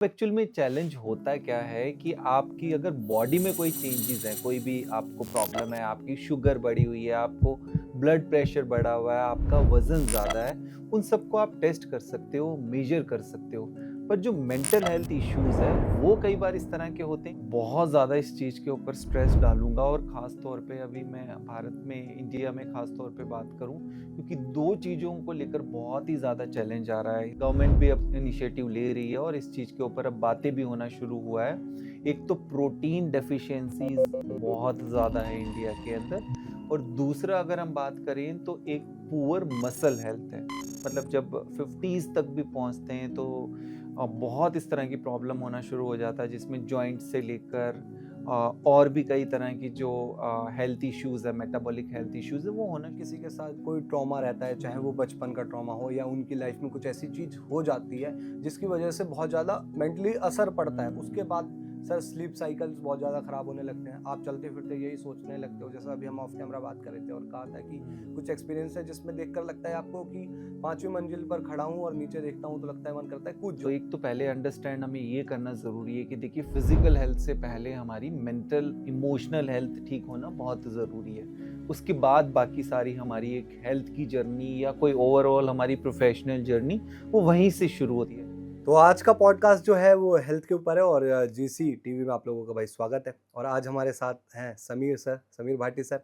Actual में challenge होता क्या है कि आपकी अगर बॉडी में कोई चेंजेस हैं, कोई भी आपको प्रॉब्लम है, आपकी शुगर बढ़ी हुई है, आपको ब्लड प्रेशर बढ़ा हुआ है, आपका वज़न ज़्यादा है, उन सबको आप टेस्ट कर सकते हो, मेज़र कर सकते हो। पर जो मेंटल हेल्थ इश्यूज़ हैं, वो कई बार इस तरह के होते हैं। बहुत ज़्यादा इस चीज़ के ऊपर स्ट्रेस डालूँगा और ख़ास तौर पे अभी मैं भारत में, इंडिया में ख़ास तौर पे बात करूँ, क्योंकि 2 चीज़ों को लेकर बहुत ही ज़्यादा चैलेंज आ रहा है। गवर्नमेंट भी अब इनिशिएटिव ले रही है और इस चीज़ के ऊपर अब बातें भी होना शुरू हुआ है। एक तो प्रोटीन डेफिशिएंसीज़ बहुत ज़्यादा है इंडिया के अंदर और दूसरा अगर हम बात करें तो एक पुअर मसल हेल्थ है। मतलब जब 50s तक भी पहुँचते हैं तो बहुत इस तरह की प्रॉब्लम होना शुरू हो जाता है जिसमें जॉइंट से लेकर और भी कई तरह की जो हेल्थ इश्यूज़ है, मेटाबॉलिक हेल्थ इश्यूज़ है, वो होना किसी के साथ कोई ट्रॉमा रहता है, चाहे वो बचपन का ट्रॉमा हो या उनकी लाइफ में कुछ ऐसी चीज़ हो जाती है जिसकी वजह से बहुत ज़्यादा मेंटली असर पड़ता है। उसके बाद सर स्लीप साइकिल्स बहुत ज़्यादा ख़राब होने लगते हैं। आप चलते-फिरते यही सोचने लगते हो, जैसा अभी हम ऑफ कैमरा बात कर रहे थे और कहा था कि कुछ एक्सपीरियंस है जिसमें देखकर लगता है आपको कि 5वीं मंजिल पर खड़ा हूँ और नीचे देखता हूँ तो लगता है मन करता है कूद तो जाऊँ। एक तो पहले अंडरस्टैंड हमें ये करना ज़रूरी है कि देखिए फिज़िकल हेल्थ से पहले हमारी मेंटल, इमोशनल हेल्थ ठीक होना बहुत ज़रूरी है। उसके बाद बाकी सारी हमारी एक हेल्थ की जर्नी या कोई ओवरऑल हमारी प्रोफ़ेशनल जर्नी वो वहीं से शुरू होती है। तो आज का पॉडकास्ट जो है वो हेल्थ के ऊपर है और जीसी टीवी में आप लोगों का भाई स्वागत है। और आज हमारे साथ हैं समीर सर, समीर भाटी सर।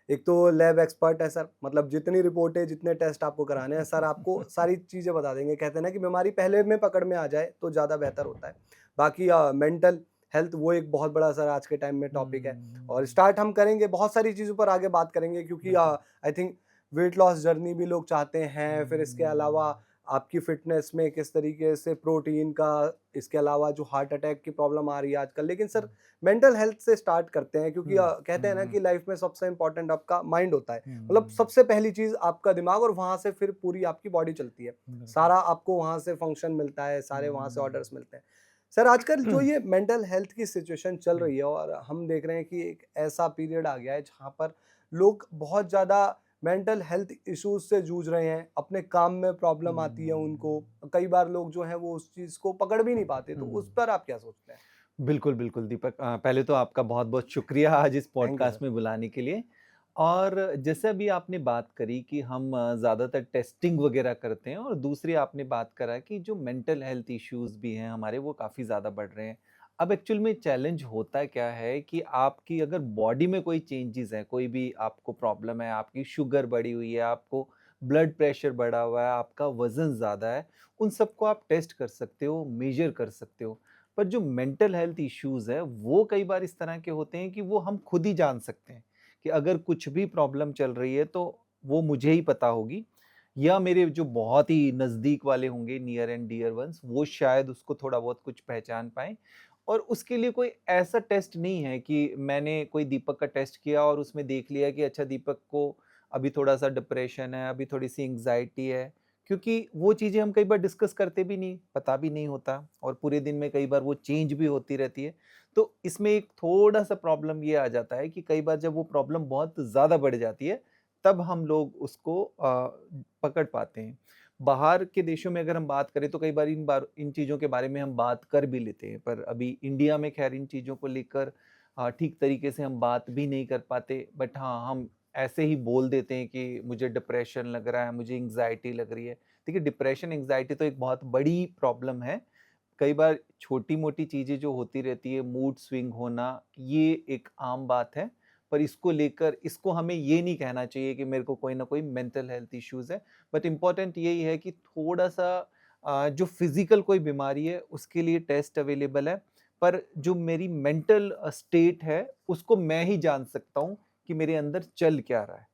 एक तो लैब एक्सपर्ट है सर, मतलब जितनी रिपोर्टें, जितने टेस्ट आपको कराने हैं सर आपको सारी चीज़ें बता देंगे। कहते हैं ना कि बीमारी पहले में पकड़ में आ जाए तो ज़्यादा बेहतर होता है। बाकी मेंटल हेल्थ वो एक बहुत बड़ा सर आज के टाइम में टॉपिक है और स्टार्ट हम करेंगे, बहुत सारी चीज़ों पर आगे बात करेंगे क्योंकि I think weight loss journey भी लोग चाहते हैं। फिर इसके अलावा आपकी फ़िटनेस में किस तरीके से प्रोटीन का, इसके अलावा जो हार्ट अटैक की प्रॉब्लम आ रही है आजकल। लेकिन सर मेंटल हेल्थ से स्टार्ट करते हैं क्योंकि कहते हैं ना कि लाइफ में सबसे इम्पोर्टेंट आपका माइंड होता है। मतलब सबसे पहली चीज़ आपका दिमाग और वहाँ से फिर पूरी आपकी बॉडी चलती है। सारा आपको वहाँ से फंक्शन मिलता है, सारे वहाँ से ऑर्डर्स मिलते हैं। सर आजकल जो ये मेंटल हेल्थ की सिचुएशन चल रही है और हम देख रहे हैं कि एक ऐसा पीरियड आ गया है जहाँ पर लोग बहुत ज़्यादा मेंटल हेल्थ इश्यूज से जूझ रहे हैं। अपने काम में प्रॉब्लम आती है उनको। कई बार लोग जो हैं वो उस चीज़ को पकड़ भी नहीं पाते। तो उस पर आप क्या सोचते हैं? बिल्कुल, बिल्कुल दीपक, पहले तो आपका बहुत-बहुत शुक्रिया आज इस थैंक यू पॉडकास्ट सर। में बुलाने के लिए। और जैसे अभी आपने बात करी कि हम ज़्यादातर टेस्टिंग वगैरह करते हैं और दूसरी आपने बात करा कि जो मेंटल हेल्थ इश्यूज़ भी हैं हमारे वो काफ़ी ज़्यादा बढ़ रहे हैं। अब एक्चुअल में चैलेंज होता क्या है कि आपकी अगर बॉडी में कोई चेंजेज़ हैं, कोई भी आपको प्रॉब्लम है, आपकी शुगर बढ़ी हुई है, आपको ब्लड प्रेशर बढ़ा हुआ है, आपका वज़न ज़्यादा है, उन सबको आप टेस्ट कर सकते हो, मेज़र कर सकते हो। पर जो मेंटल हेल्थ इश्यूज़ है, वो कई बार इस तरह के होते हैं कि वो हम खुद ही जान सकते हैं, कि अगर कुछ भी प्रॉब्लम चल रही है तो वो मुझे ही पता होगी या मेरे जो बहुत ही नज़दीक वाले होंगे नियर एंड डियर वन्स, वो शायद उसको थोड़ा बहुत कुछ पहचान पाएँ। और उसके लिए कोई ऐसा टेस्ट नहीं है कि मैंने कोई दीपक का टेस्ट किया और उसमें देख लिया कि अच्छा दीपक को अभी थोड़ा-सा डिप्रेशन है, अभी थोड़ी-सी एंग्ज़ायटी है। क्योंकि वो चीज़ें हम कई बार डिस्कस करते भी नहीं, पता भी नहीं होता और पूरे दिन में कई बार वो चेंज भी होती रहती है। तो इसमें एक थोड़ा-सा प्रॉब्लम ये आ जाता है कि कई बार जब वो प्रॉब्लम बहुत ज़्यादा बढ़ जाती है, तब हम लोग उसको पकड़ पाते हैं। बाहर के देशों में अगर हम बात करें तो कई बार इन चीज़ों के बारे में हम बात कर भी लेते हैं, पर अभी इंडिया में ख़ैर इन चीज़ों को लेकर ठीक तरीके से हम बात भी नहीं कर पाते। बट हाँ, हम ऐसे ही बोल देते हैं कि मुझे डिप्रेशन लग रहा है, मुझे एंग्ज़ायटी लग रही है। देखिए डिप्रेशन, एंग्ज़ायटी तो एक बहुत बड़ी प्रॉब्लम है। कई बार छोटी-मोटी चीज़ें जो होती रहती है, मूड स्विंग होना, ये एक आम बात है। पर इसको लेकर इसको हमें ये नहीं कहना चाहिए कि मेरे को कोई ना कोई मेंटल हेल्थ इश्यूज़ है। बट इम्पोर्टेंट यही है कि थोड़ा-सा जो फ़िज़िकल कोई बीमारी है, उसके लिए टेस्ट अवेलेबल है। पर जो मेरी मेंटल स्टेट है, उसको मैं ही जान सकता हूँ कि मेरे अंदर चल क्या रहा है।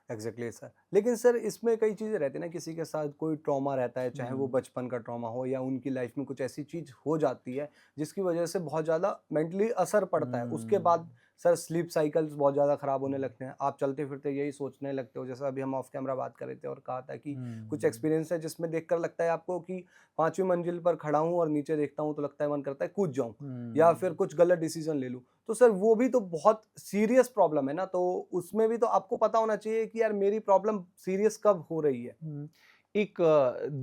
Exactly sir. लेकिन सर इसमें कई चीज़ें रहती है ना, किसी के साथ कोई ट्रॉमा रहता है, चाहे वो बचपन का ट्रॉमा हो या उनकी लाइफ में कुछ ऐसी चीज़ हो जाती है जिसकी वजह से बहुत ज़्यादा मेंटली असर पड़ता है। उसके बाद सर स्लीप साइकिल्स बहुत ज़्यादा ख़राब होने लगते हैं। आप चलते फिरते यही सोचने लगते हो, जैसा अभी हम ऑफ कैमरा बात कर रहे थे और कहा था कि कुछ एक्सपीरियंस है जिसमें देखकर लगता है आपको कि 5वीं मंजिल पर खड़ा हूँ और नीचे देखता हूँ तो लगता है मन करता है कूद जाऊँ या फिर कुछ गलत डिसीजन ले लूँ। तो सर वो भी तो बहुत सीरियस प्रॉब्लम है ना, तो उसमें भी तो आपको पता होना चाहिए कि यार मेरी प्रॉब्लम सीरियस कब हो रही है। हुँ। एक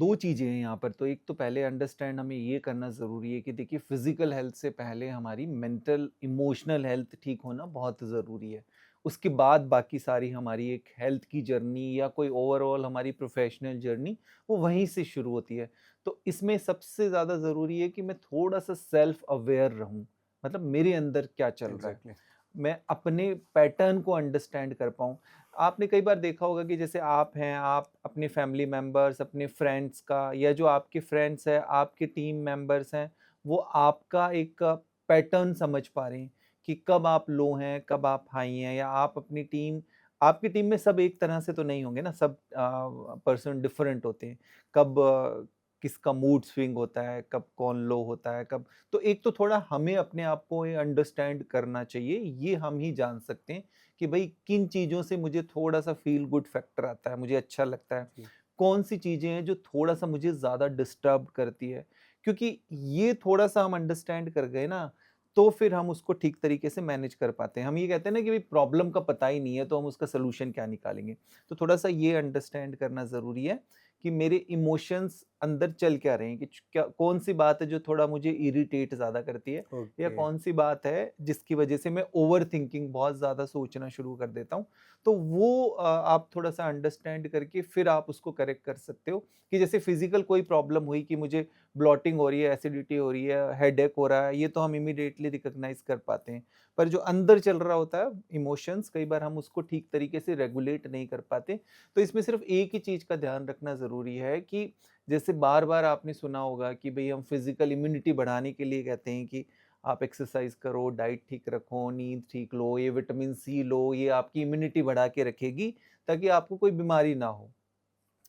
2 चीज़ें हैं यहाँ पर, तो एक तो पहले अंडरस्टैंड हमें ये करना ज़रूरी है कि देखिए फ़िज़िकल हेल्थ से पहले हमारी मेंटल, इमोशनल हेल्थ ठीक होना बहुत ज़रूरी है। उसके बाद बाकी सारी हमारी एक हेल्थ की जर्नी या कोई ओवरऑल हमारी प्रोफ़ेशनल जर्नी, वो वहीं से शुरू होती है। तो इसमें सबसे ज़्यादा ज़रूरी है कि मैं थोड़ा-सा सेल्फ़ अवेयर रहूँ, मतलब मेरे अंदर क्या चल रहा है? एग्ज़ैक्टली। मैं अपने पैटर्न को अंडरस्टैंड कर पाऊँ। आपने कई बार देखा होगा कि जैसे आप हैं, आप अपने फैमिली मेंबर्स, अपने फ्रेंड्स का, या जो आपके फ्रेंड्स हैं, आपके टीम मेंबर्स हैं, वो आपका एक पैटर्न समझ पा रहे हैं कि कब आप लो हैं, कब आप हाई हैं, या आप अपनी टीम, आपकी टीम में सब एक तरह से तो नहीं होंगे ना, सब पर्सन डिफरेंट होते हैं। कब किसका मूड स्विंग होता है, कब कौन लो होता है, कब, तो एक तो थोड़ा हमें अपने आप को ये अंडरस्टैंड करना चाहिए, ये हम ही जान सकते हैं कि भई किन चीज़ों से मुझे थोड़ा-सा फ़ील गुड फैक्टर आता है, मुझे अच्छा लगता है। जी। कौन-सी चीज़ें हैं जो थोड़ा-सा मुझे ज़्यादा डिस्टर्ब करती है। क्योंकि ये थोड़ा-सा हम अंडरस्टैंड कर गए ना, तो फिर हम उसको ठीक तरीके से मैनेज कर पाते हैं। हम ये कहते हैं ना कि भई प्रॉब्लम का पता ही नहीं है, तो हम उसका सॉल्यूशन क्या निकालेंगे। तो थोड़ा-सा ये अंडरस्टैंड करना ज़रूरी है कि मेरे इमोशंस अंदर चल क्या रहे हैं, कि क्या कौन-सी बात है जो थोड़ा मुझे इरिटेट ज़्यादा करती है, या ओके। कौन-सी बात है जिसकी वजह से मैं ओवरथिंकिंग बहुत ज़्यादा सोचना शुरू कर देता हूँ। तो वो आप थोड़ा-सा अंडरस्टैंड करके फिर आप उसको करेक्ट कर सकते हो, कि जैसे फिज़िकल कोई प्रॉब्लम हुई कि मुझे ब्लॉटिंग हो रही है, एसिडिटी हो रही है, हेडेक हो रहा है, ये तो हम इमीडिएटली रिकॉग्नाइज़ कर पाते हैं। पर जो अंदर चल रहा होता है इमोशंस, कई बार हम उसको ठीक तरीके से रेगुलेट नहीं कर पाते। तो इसमें सिर्फ़ एक ही चीज़ का ध्यान रखना ज़रूरी है कि जैसे बार-बार आपने सुना होगा कि भई हम फिज़िकल इम्यूनिटी बढ़ाने के लिए कहते हैं कि आप एक्सरसाइज़ करो, डाइट ठीक रखो, नींद ठीक लो, ये विटामिन सी लो, ये आपकी इम्यूनिटी बढ़ा के रखेगी, ताकि आपको कोई बीमारी ना हो।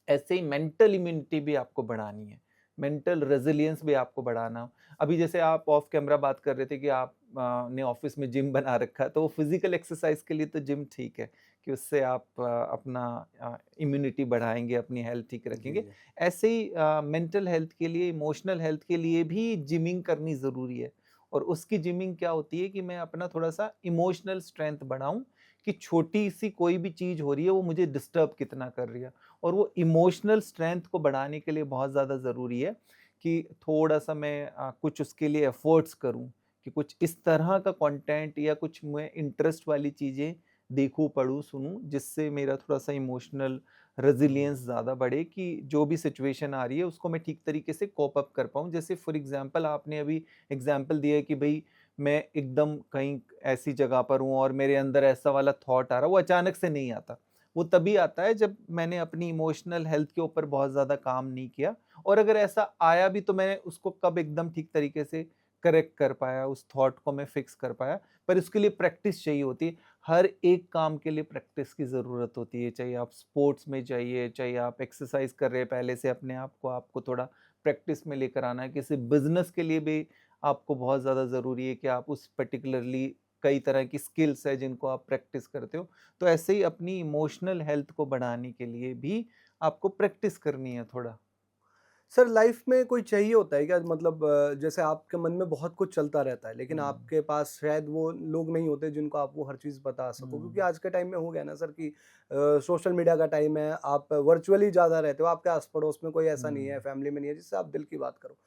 ऐसे ही मेंटल इम्यूनिटी भी आपको बढ़ानी है, मेंटल रेज़िलियंस भी आपको बढ़ाना हो। अभी जैसे आप ऑफ कैमरा बात कर रहे थे कि आप ने ऑफ़िस में जिम बना रखा है, तो वो फिज़िकल एक्सरसाइज़ के लिए तो जिम ठीक है, कि उससे आप अपना इम्यूनिटी बढ़ाएँगे, अपनी हेल्थ ठीक जी, रखेंगे। जी। ऐसे ही मेंटल हेल्थ के लिए, इमोशनल हेल्थ के लिए भी जिमिंग करनी ज़रूरी है, और उसकी जिमिंग क्या होती है कि मैं अपना थोड़ा-सा इमोशनल स्ट्रेंथ बढ़ाऊँ, कि छोटी-सी कोई भी चीज़ हो रही है, वो मुझे डिस्टर्ब कितना कर रही है। और वो इमोशनल स्ट्रेंथ को बढ़ाने के लिए बहुत ज़्यादा ज़रूरी है कि थोड़ा-सा मैं कुछ उसके लिए एफ़र्ट्स करूँ, कि कुछ इस तरह का कंटेंट या कुछ मैं इंटरेस्ट वाली चीज़ें देखूँ, पढूँ, सुनूँ, जिससे मेरा थोड़ा-सा इमोशनल रेज़िलियंस हुँ। ज़्यादा बढ़े, कि जो भी सिचुएशन आ रही है उसको मैं ठीक तरीके से कोप अप कर पाऊँ। जैसे फॉर एग्ज़ाम्पल आपने अभी एग्ज़ाम्पल दिया है कि भई मैं एकदम कहीं ऐसी जगह पर हूँ और मेरे अंदर ऐसा वाला थॉट आ रहा है, वो अचानक से नहीं आता। वो तभी आता है जब मैंने अपनी इमोशनल हेल्थ के ऊपर बहुत ज़्यादा काम नहीं किया, और अगर ऐसा आया भी तो मैंने उसको कब एकदम ठीक तरीके से करेक्ट कर पाया, उस थॉट को मैं फिक्स कर पाया। पर उसके लिए प्रैक्टिस चाहिए होती है। हर एक काम के लिए प्रैक्टिस की ज़रूरत होती है, चाहे आप स्पोर्ट्स में जाइए, चाहे आप एक्सरसाइज़ कर रहे हैं पहले से अपने आप को, आपको थोड़ा प्रैक्टिस में लेकर आना है। किसी बिज़नेस के लिए भी आपको बहुत ज़्यादा ज़रूरी है कि आप उस पर्टिकुलरली, कई तरह की स्किल्स है जिनको आप प्रैक्टिस करते हो। तो ऐसे ही अपनी इमोशनल हेल्थ को बढ़ाने के लिए भी आपको प्रैक्टिस करनी है थोड़ा। सर लाइफ में कोई चाहिए होता है क्या, मतलब जैसे आपके मन में बहुत कुछ चलता रहता है लेकिन हुँ, आपके पास शायद वो लोग नहीं होते जिनको आप वो हर चीज़ बता सको, क्योंकि हुँ, आज के टाइम में हो गया ना सर कि सोशल मीडिया का टाइम है, आप वर्चुअली ज़्यादा रहते हो, आपके आस पड़ोस में कोई ऐसा नहीं है, हुँ। फैमिली में नहीं है जिससे आप दिल की बात करो।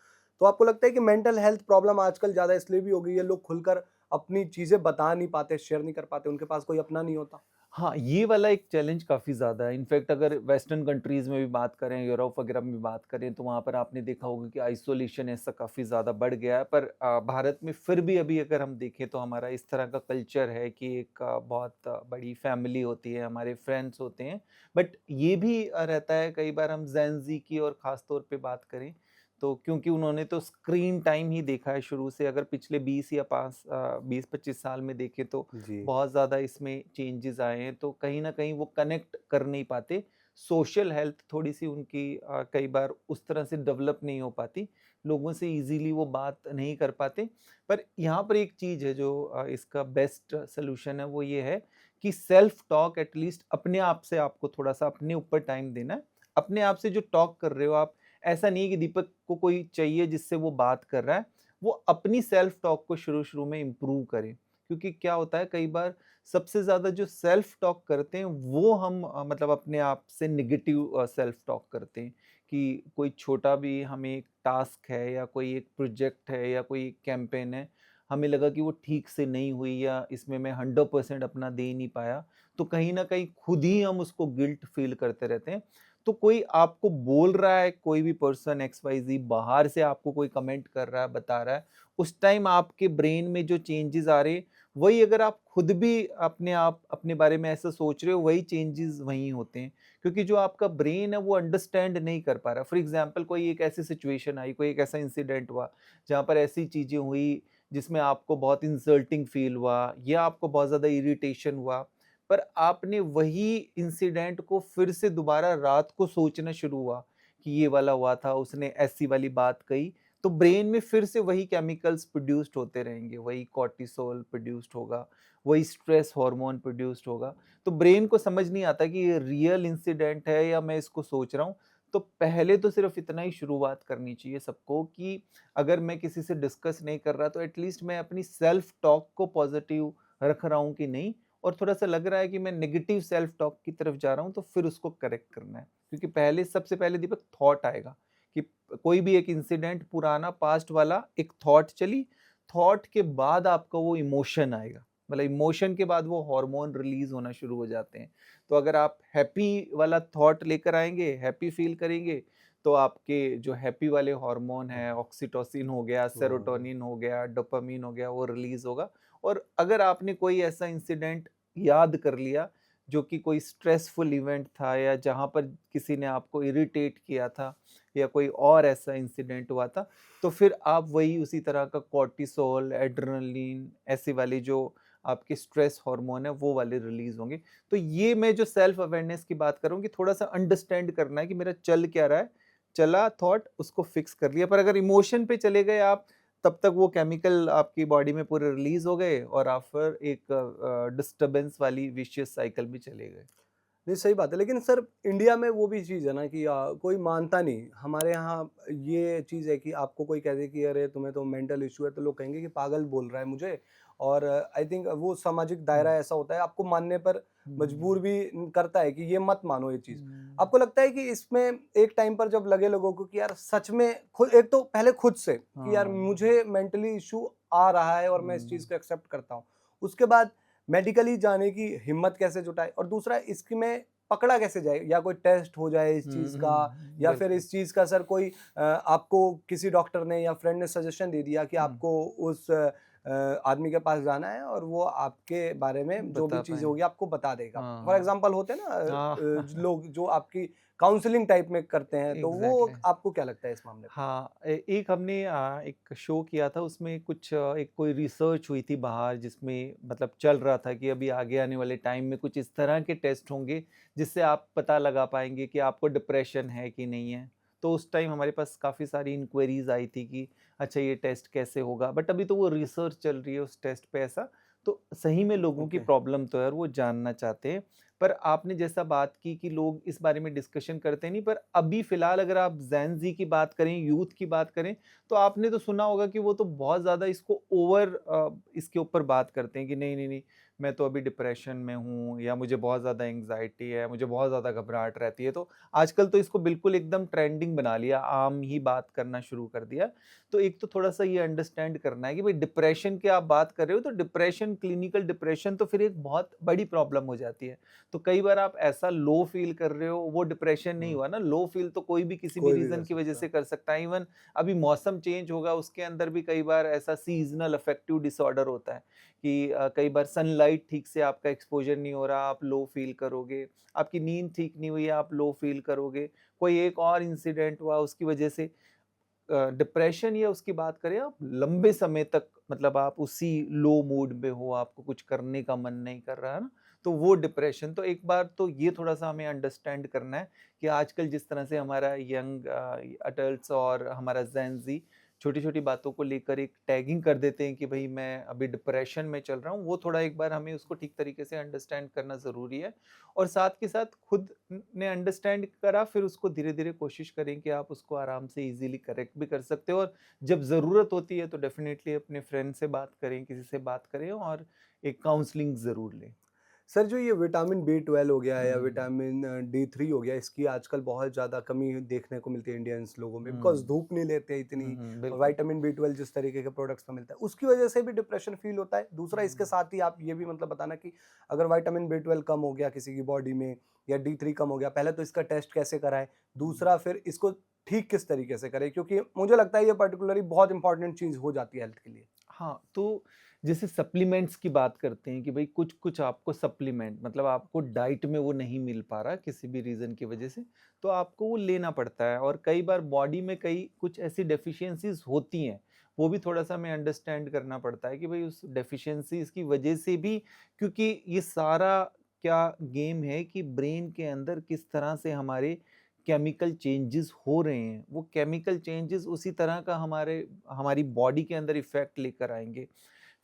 तो आपको लगता है कि मेंटल हेल्थ प्रॉब्लम आजकल ज़्यादा इसलिए भी हो गई है, लोग खुलकर अपनी चीज़ें बता नहीं पाते, शेयर नहीं कर पाते, उनके पास कोई अपना नहीं होता? हाँ, ये वाला एक चैलेंज काफ़ी ज़्यादा है। इनफैक्ट अगर वेस्टर्न कंट्रीज़ में भी बात करें, यूरोप वगैरह में भी बात करें, तो वहाँ पर आपने देखा होगा कि आइसोलेशन ऐसा काफ़ी ज़्यादा बढ़ गया है। पर भारत में फिर भी अभी अगर हम देखें तो हमारा इस तरह का कल्चर है कि एक बहुत बड़ी फैमिली होती है, हमारे फ्रेंड्स होते हैं। बट ये भी रहता है, कई बार हम जेन ज़ी की और ख़ास तौर पे बात करें, तो क्योंकि उन्होंने तो स्क्रीन टाइम ही देखा है शुरू से, अगर पिछले 20 या 20-25 साल में देखें तो जी। बहुत ज़्यादा इसमें चेंजेस आए हैं, तो कहीं न कहीं वो कनेक्ट कर नहीं पाते। सोशल हेल्थ थोड़ी-सी उनकी कई बार उस तरह से डेवलप नहीं हो पाती, लोगों से ईज़िली वो बात नहीं कर पाते। पर यहाँ पर एक चीज़ है जो इसका बेस्ट सॉल्यूशन है, वो ये है कि सेल्फ टॉक एटलीस्ट अपने आप से आपको थोड़ा-सा अपने ऊपर टाइम देना है। अपने आप से जो टॉक कर रहे हो आप, ऐसा नहीं है कि दीपक को कोई चाहिए जिससे वो बात कर रहा है, वो अपनी सेल्फ टॉक को शुरू-शुरू में इम्प्रूव करें। क्योंकि क्या होता है कई बार सबसे ज़्यादा जो सेल्फ टॉक करते हैं वो हम मतलब अपने आप से नेगेटिव सेल्फ टॉक करते हैं कि कोई छोटा भी हमें एक टास्क है या कोई एक प्रोजेक्ट है या कोई एक कैंपेन है, हमें लगा कि वो ठीक से नहीं हुई या इसमें मैं 100% अपना दे नहीं पाया, तो कहीं न कहीं खुद ही हम उसको गिल्ट फ़ील करते रहते हैं। तो कोई आपको बोल रहा है, कोई भी पर्सन एक्स वाई ज़ेड बाहर से आपको कोई कमेंट कर रहा है, बता रहा है, उस टाइम आपके ब्रेन में जो चेंजेज़ आ रहे हैं, वही अगर आप खुद भी अपने आप अपने बारे में ऐसा सोच रहे हो, वही चेंजेज़ वहीं होते हैं। क्योंकि जो आपका ब्रेन है वो अंडरस्टैंड नहीं कर पा रहा। फॉर एग्ज़ाम्पल कोई एक ऐसी सिचुएशन आई, कोई एक ऐसा इंसिडेंट हुआ, जहाँ पर ऐसी चीज़ें हुई जिसमें आपको बहुत इंसल्टिंग फ़ील हुआ या आपको बहुत ज़्यादा इरिटेशन हुआ, पर आपने वही इंसिडेंट को फिर से दोबारा रात को सोचना शुरू हुआ कि ये वाला हुआ था, उसने ऐसी वाली बात कही, तो ब्रेन में फिर से वही केमिकल्स प्रोड्यूस्ड होते रहेंगे, वही कॉर्टिसोल प्रोड्यूस्ड होगा, वही स्ट्रेस हार्मोन प्रोड्यूस्ड होगा। तो ब्रेन को समझ नहीं आता कि ये रियल इंसिडेंट है या मैं इसको सोच रहा हूँ। तो पहले तो सिर्फ इतना ही शुरुआत करनी चाहिए सबको कि अगर मैं किसी से डिस्कस नहीं कर रहा तो एटलीस्ट मैं अपनी सेल्फ टॉक को पॉजिटिव रख रहा हूँ कि नहीं, और थोड़ा-सा लग रहा है कि मैं नेगेटिव सेल्फ टॉक की तरफ जा रहा हूँ, तो फिर उसको करेक्ट करना है। क्योंकि पहले सबसे पहले दीपक थॉट आएगा कि कोई भी एक इंसिडेंट पुराना पास्ट वाला एक थॉट चली, थॉट के बाद आपका वो इमोशन आएगा। मतलब इमोशन के बाद वो हार्मोन रिलीज़ होना शुरू हो जाते हैं। तो अगर आप हैप्पी वाला थॉट लेकर आएँगे, हैप्पी फ़ील करेंगे, तो आपके जो हैप्पी वाले हार्मोन हैं, ऑक्सीटोसिन हो गया, हुँ। सेरोटोनिन हो गया, डोपामाइन हो गया, वो रिलीज़ होगा। और अगर आपने कोई ऐसा इंसिडेंट याद कर लिया, जो कि कोई स्ट्रेसफुल इवेंट था या जहाँ पर किसी ने आपको इरिटेट किया था या कोई और ऐसा इंसिडेंट हुआ था, तो फिर आप वही उसी तरह का कॉर्टिसोल, एड्रेनलिन ऐसी वाली जो आपके स्ट्रेस हार्मोन है, वो वाले रिलीज़ होंगे। तो ये मैं जो सेल्फ अवेयरनेस की बात कर रहा हूँ कि थोड़ा-सा अंडरस्टैंड करना है कि मेरा चल क्या रहा है, चला थॉट उसको फिक्स कर लिया, पर अगर इमोशन पे चले गए आप, तब तक वो केमिकल आपकी बॉडी में पूरे रिलीज़ हो गए और आप फिर एक डिस्टर्बेंस वाली विशियस साइकिल में चले गए। नहीं, सही बात है। लेकिन सर इंडिया में वो भी चीज़ है ना कि कोई मानता नहीं। हमारे यहाँ ये चीज़ है कि आपको कोई कह दे कि अरे तुम्हें तो मेंटल इश्यू है, तो लोग कहेंगे कि पागल बोल रहा है मुझे। और आई थिंक वो सामाजिक हुँ, दायरा ऐसा होता है, आपको मानने पर मजबूर हुँ, भी करता है कि ये मत मानो ये चीज़। हुँ, आपको लगता है कि इसमें एक टाइम पर जब लगे लोगों को कि यार सच में खुद, एक तो पहले खुद से कि यार हाँ, मुझे मेंटली इश्यू आ रहा है और मैं इस चीज़ हुँ, को एक्सेप्ट करता हूँ। उसके बाद मेडिकली जाने की हिम्मत कैसे जुटाएँ? और दूसरा इसकी में पकड़ा कैसे जाए? या कोई टेस्ट हो जाए इस हुँ, चीज़ का, हुँ, या फिर बिल्कुल। इस चीज़ का सर कोई आपको किसी डॉक्टर ने या फ्रेंड ने सजेशन दे दिया कि हुँ, आपको उस आदमी के पास जाना है और वो आपके बारे में जो भी बता चीज़ें पाएँ। होगी आपको बता देगा। फॉर हाँ, एग्ज़ाम्पल होते हैं ना हाँ, लोग जो आपकी काउंसलिंग टाइप में करते हैं, तो वो एग्ज़ैक्टली। आपको क्या लगता है इस मामले में? हाँ, एक हमने एक शो किया था उसमें कुछ एक कोई रिसर्च हुई थी बाहर जिसमें मतलब चल रहा था कि अभी आगे आने वाले टाइम में कुछ इस तरह के टेस्ट होंगे जिससे आप पता लगा पाएँगे कि आपको डिप्रेशन है कि नहीं है। तो उस टाइम हमारे पास काफ़ी सारी इंक्वायरीज़ आई थी कि अच्छा ये टेस्ट कैसे होगा? बट अभी तो वो रिसर्च चल रही है उस टेस्ट पे ऐसा, तो सही में लोगों की ओके। प्रॉब्लम तो है और वो जानना चाहते हैं। पर आपने जैसा बात की कि लोग इस बारे में डिस्कशन करते नहीं, पर अभी फ़िलहाल अगर आप ज़ेन ज़ी की बात करें, यूथ की बात करें, तो आपने तो सुना होगा कि वो तो बहुत ज़्यादा इसको इसके ऊपर बात करते हैं कि नहीं, नहीं, नहीं, मैं तो अभी डिप्रेशन में हूँ या मुझे बहुत ज़्यादा एंग्ज़ायटी है, मुझे बहुत ज़्यादा घबराहट रहती है। तो आजकल तो इसको बिल्कुल एकदम ट्रेंडिंग बना लिया, आम ही बात करना शुरू कर दिया। तो एक तो थोड़ा-सा ये अंडरस्टैंड करना है कि भई डिप्रेशन की आप बात कर रहे हो, तो डिप्रेशन, क्लिनिकल डिप्रेशन तो फिर एक बहुत बड़ी प्रॉब्लम हो जाती है। तो कई बार आप ऐसा लो फ़ील कर रहे हो, वो डिप्रेशन नहीं हुँ, हुआ ना, लो फ़ील तो कोई भी किसी भी कोई भी कर रीज़न की वज़ह सकता है। से कर सकता है। इवन अभी मौसम चेंज होगा, उसके अंदर भी कई बार ऐसा सीज़नल अफ़ेक्टिव डिसऑर्डर होता है कि कई बार सनलाइट ठीक से आपका एक्सपोज़र नहीं हो रहा, आप लो फ़ील करोगे। आपकी नींद ठीक नहीं हुई है, आप लो फ़ील करोगे। कोई एक और इंसिडेंट हुआ, उसकी वज़ह से डिप्रेशन या उसकी बात करें आप लंबे समय तक मतलब आप उसी लो मूड में हो, आपको कुछ करने का मन नहीं कर रहा है ना, तो वो डिप्रेशन तो एक बार तो ये थोड़ा-सा हमें अंडरस्टैंड करना है कि आजकल जिस तरह से हमारा यंग अडल्ट्स और हमारा जेन ज़ी छोटी-छोटी बातों को लेकर एक टैगिंग कर देते हैं कि भई मैं अभी डिप्रेशन में चल रहा हूँ, वो थोड़ा एक बार हमें उसको ठीक तरीके से अंडरस्टैंड करना ज़रूरी है। और साथ के साथ खुद ने अंडरस्टैंड करा, फिर उसको धीरे-धीरे कोशिश करें कि आप उसको आराम से ईज़िली करेक्ट भी कर सकते हो, और जब ज़रूरत होती है तो डेफ़िनेटली अपने फ्रेंड से बात करें, किसी से बात करें और एक काउंसलिंग ज़रूर लें। सर जो ये विटामिन बी 12 हो गया या हुँ, विटामिन D3 हो गया, इसकी आजकल बहुत ज़्यादा कमी देखने को मिलती है इंडियंस लोगों में, बिकॉज हुँ, धूप नहीं लेते हुँ, इतनी। हुँ, और बिल्कुल। विटामिन बी 12 जिस तरीके के प्रोडक्ट्स में मिलता है, उसकी वजह से भी डिप्रेशन फील होता है। दूसरा इसके हुँ। साथ ही आप ये भी मतलब बताना कि अगर विटामिन बी 12 कम हो गया किसी की बॉडी में, या D3 कम हो गया, पहले तो इसका टेस्ट कैसे कराएं, दूसरा फिर इसको ठीक किस तरीके से करें, क्योंकि मुझे लगता है ये पर्टिकुलरली बहुत इंपॉर्टेंट चीज़ हो जाती है हेल्थ के लिए। हाँ, तो जैसे सप्लीमेंट्स की बात करते हैं कि भई कुछ-कुछ आपको सप्लीमेंट, मतलब आपको डाइट में वो नहीं मिल पा रहा किसी भी रीज़न की वजह से, तो आपको वो लेना पड़ता है, और कई बार बॉडी में कई कुछ ऐसी डेफ़िशिएंसीज़ होती हैं, वो भी थोड़ा-सा हमें अंडरस्टैंड करना पड़ता है कि भई उस डेफ़िशिएंसीज़ की वजह से भी, क्योंकि ये सारा क्या गेम है कि ब्रेन के अंदर किस तरह से हमारे केमिकल चेंजेस हो रहे हैं, वो केमिकल चेंजेस उसी तरह का हमारी बॉडी के अंदर इफ़ेक्ट लेकर आएँगे।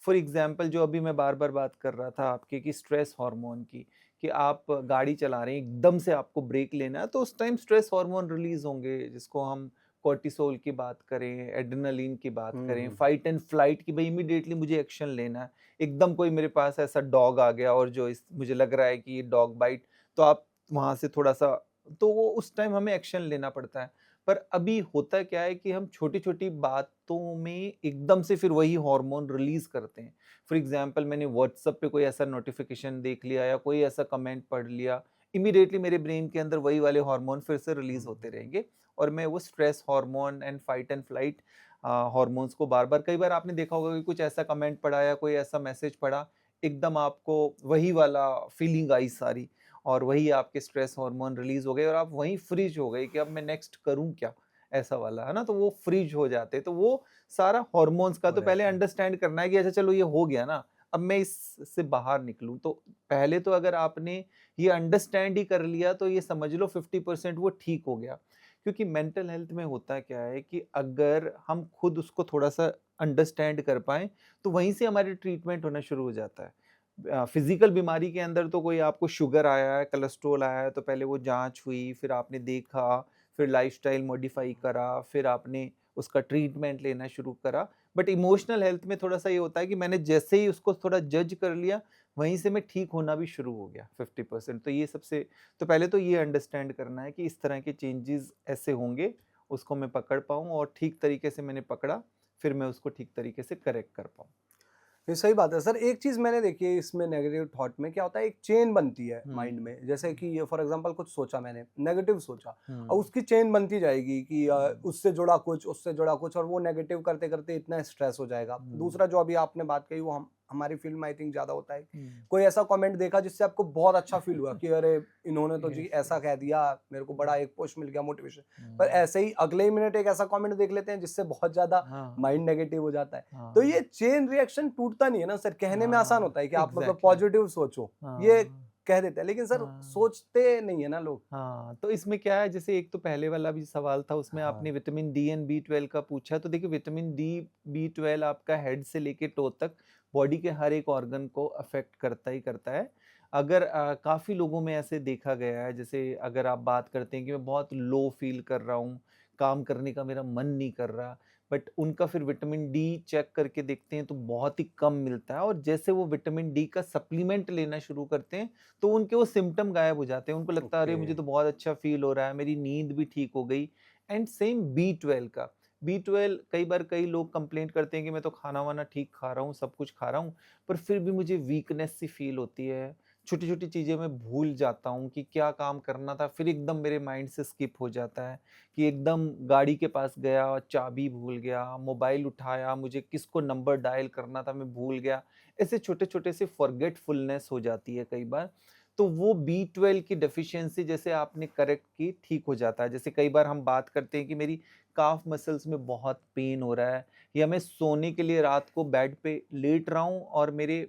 फॉर एग्ज़ाम्पल, जो अभी मैं बार-बार बात कर रहा था आपके कि स्ट्रेस हार्मोन की, कि आप गाड़ी चला रहे हैं, एकदम से आपको ब्रेक लेना है, तो उस टाइम स्ट्रेस हार्मोन रिलीज़ होंगे, जिसको हम कॉर्टिसोल की बात करें, एड्रेनालिन की बात करें, हम्म। फाइट एंड फ्लाइट की, भई इमीडिएटली मुझे एक्शन लेना है। एकदम कोई मेरे पास ऐसा डॉग आ गया और जो इस मुझे लग रहा है कि ये डॉग बाइट, तो आप वहाँ से थोड़ा-सा, तो वो उस टाइम हमें एक्शन लेना पड़ता है। पर अभी होता क्या है कि हम छोटी-छोटी बातों में एकदम से फिर वही हार्मोन रिलीज़ करते हैं। फॉर एग्ज़ाम्पल, मैंने व्हाट्सएप पे कोई ऐसा नोटिफ़िकेशन देख लिया या कोई ऐसा कमेंट पढ़ लिया, इमीडिएटली मेरे ब्रेन के अंदर वही वाले हार्मोन फिर से रिलीज़ होते रहेंगे, और मैं वो stress hormone and fight and flight hormones को बार-बार, कई बार आपने देखा होगा कि कुछ ऐसा कमेंट पढ़ा या कोई ऐसा मैसेज पढ़ा, एकदम आपको वही वाला फीलिंग आई सारी, और वही आपके स्ट्रेस हार्मोन रिलीज़ हो गए और आप वहीं फ्रीज़ हो गए कि अब मैं नेक्स्ट करूँ क्या? ऐसा वाला, है ना? तो वो फ्रीज़ हो जाते हैं। तो वो सारा हार्मोन्स का, हो तो पहले रहता है। अंडरस्टैंड करना है कि अच्छा चलो ये हो गया ना, अब मैं इससे बाहर निकलूँ। तो पहले तो अगर आपने ये अंडरस्टैंड ही कर लिया तो ये समझ लो 50% वो ठीक हो गया। क्योंकि मेंटल हेल्थ में होता क्या है कि अगर हम खुद उसको थोड़ा-सा अंडरस्टैंड कर पाएँ, तो वहीं से हमारी ट्रीटमेंट होना शुरू हो जाता है। फिज़िकल बीमारी के अंदर तो कोई आपको शुगर आया है, कोलेस्ट्रॉल आया है, तो पहले वो जाँच हुई, फिर आपने देखा, फिर लाइफ़स्टाइल मॉडिफ़ाई करा, फिर आपने उसका ट्रीटमेंट लेना शुरू करा। बट इमोशनल हेल्थ में थोड़ा-सा ये होता है कि मैंने जैसे ही उसको थोड़ा जज कर लिया, वहीं से मैं ठीक होना भी शुरू हो गया 50%। तो ये सबसे, तो पहले तो ये अंडरस्टैंड करना है कि इस तरह के चेंजेज़ ऐसे होंगे, उसको मैं पकड़ पाऊँ, और ठीक तरीके से मैंने पकड़ा, फिर मैं उसको ठीक तरीके से करेक्ट कर पाऊँ। ये सही बात है सर। एक चीज़ मैंने देखी है इसमें, नेगेटिव थॉट में क्या होता है, एक चेन बनती है हुँ, माइंड में। जैसे हुँ, कि ये फॉर एग्जांपल कुछ सोचा मैंने, नेगेटिव सोचा, और हुँ, उसकी चेन बनती जाएगी कि हुँ, उससे जुड़ा कुछ, उससे जुड़ा कुछ, और वो नेगेटिव करते-करते इतना स्ट्रेस हो जाएगा। हुँ, दूसरा जो अभी आपने बात कही, वो हम हमारी फ़ील्ड में आई थिंक ज़्यादा होता है। हुँ। कोई ऐसा कमेंट देखा जिससे आपको बहुत अच्छा फ़ील हुआ कि अरे! इन्होंने तो जी यस, ऐसा यस। कह दिया, मेरे को हुँ, बड़ा एक पुश मिल गया, मोटिवेशन। पर हुँ। ऐसे ही अगले ही मिनट एक ऐसा कमेंट देख लेते हैं जिससे बहुत ज़्यादा हाँ, माइंड नेगेटिव हो जाता है। तो हाँ, ये चेन रिएक्शन टूटता नहीं है ना सर, कहने में आसान हाँ, होता है कि आप मतलब एग्ज़ैक्टली। पॉजिटिव सोचो, ये हाँ, कह देते हैं, लेकिन सर हाँ, सोचते नहीं है ना लोग। हाँ। तो इसमें क्या है, जैसे एक तो पहले वाला भी सवाल था, उसमें आपने हाँ, विटामिन डी एंड बी 12 का पूछा, तो देखिए विटामिन डी, बी 12 आपका हेड से लेके टो तक बॉडी के हर एक ऑर्गन को अफ़ेक्ट करता ही करता है। अगर काफ़ी लोगों में ऐसे देखा गया है, जैसे अगर आप बात करते हैं कि मैं बहुत लो फ़ील कर रहा हूँ, काम करने का मेरा मन नहीं कर रहा, बट उनका फिर विटामिन डी चेक करके देखते हैं तो बहुत ही कम मिलता है, और जैसे वो विटामिन डी का सप्लीमेंट लेना शुरू करते हैं, तो उनके वो सिम्पटम गायब हो जाते हैं। उनको लगता है ओके। अरे मुझे तो बहुत अच्छा फ़ील हो रहा है, मेरी नींद भी ठीक हो गई। एंड सेम बी 12 का। बी 12 कई बार कई लोग कंप्लेंट करते हैं कि मैं तो खाना-वाना ठीक खा रहा हूँ, सब कुछ खा रहा हूँ, पर फिर भी मुझे वीकनेस सी फ़ील होती है। छोटी-छोटी चीज़ें मैं भूल जाता हूँ कि क्या काम करना था, फिर एकदम मेरे माइंड से स्किप हो जाता है, कि एकदम गाड़ी के पास गया, चाबी भूल गया, मोबाइल उठाया, मुझे किसको नंबर डायल करना था मैं भूल गया। ऐसे छोटे-छोटे से फॉरगेटफुलनेस हो जाती है कई बार। तो वो बी 12 की डेफ़िशिएंसी, जैसे आपने करेक्ट की, ठीक हो जाता है। जैसे कई बार हम बात करते हैं कि मेरी काफ मसल्स में बहुत पेन हो रहा है, या मैं सोने के लिए रात को बेड पे लेट रहा हूँ और मेरे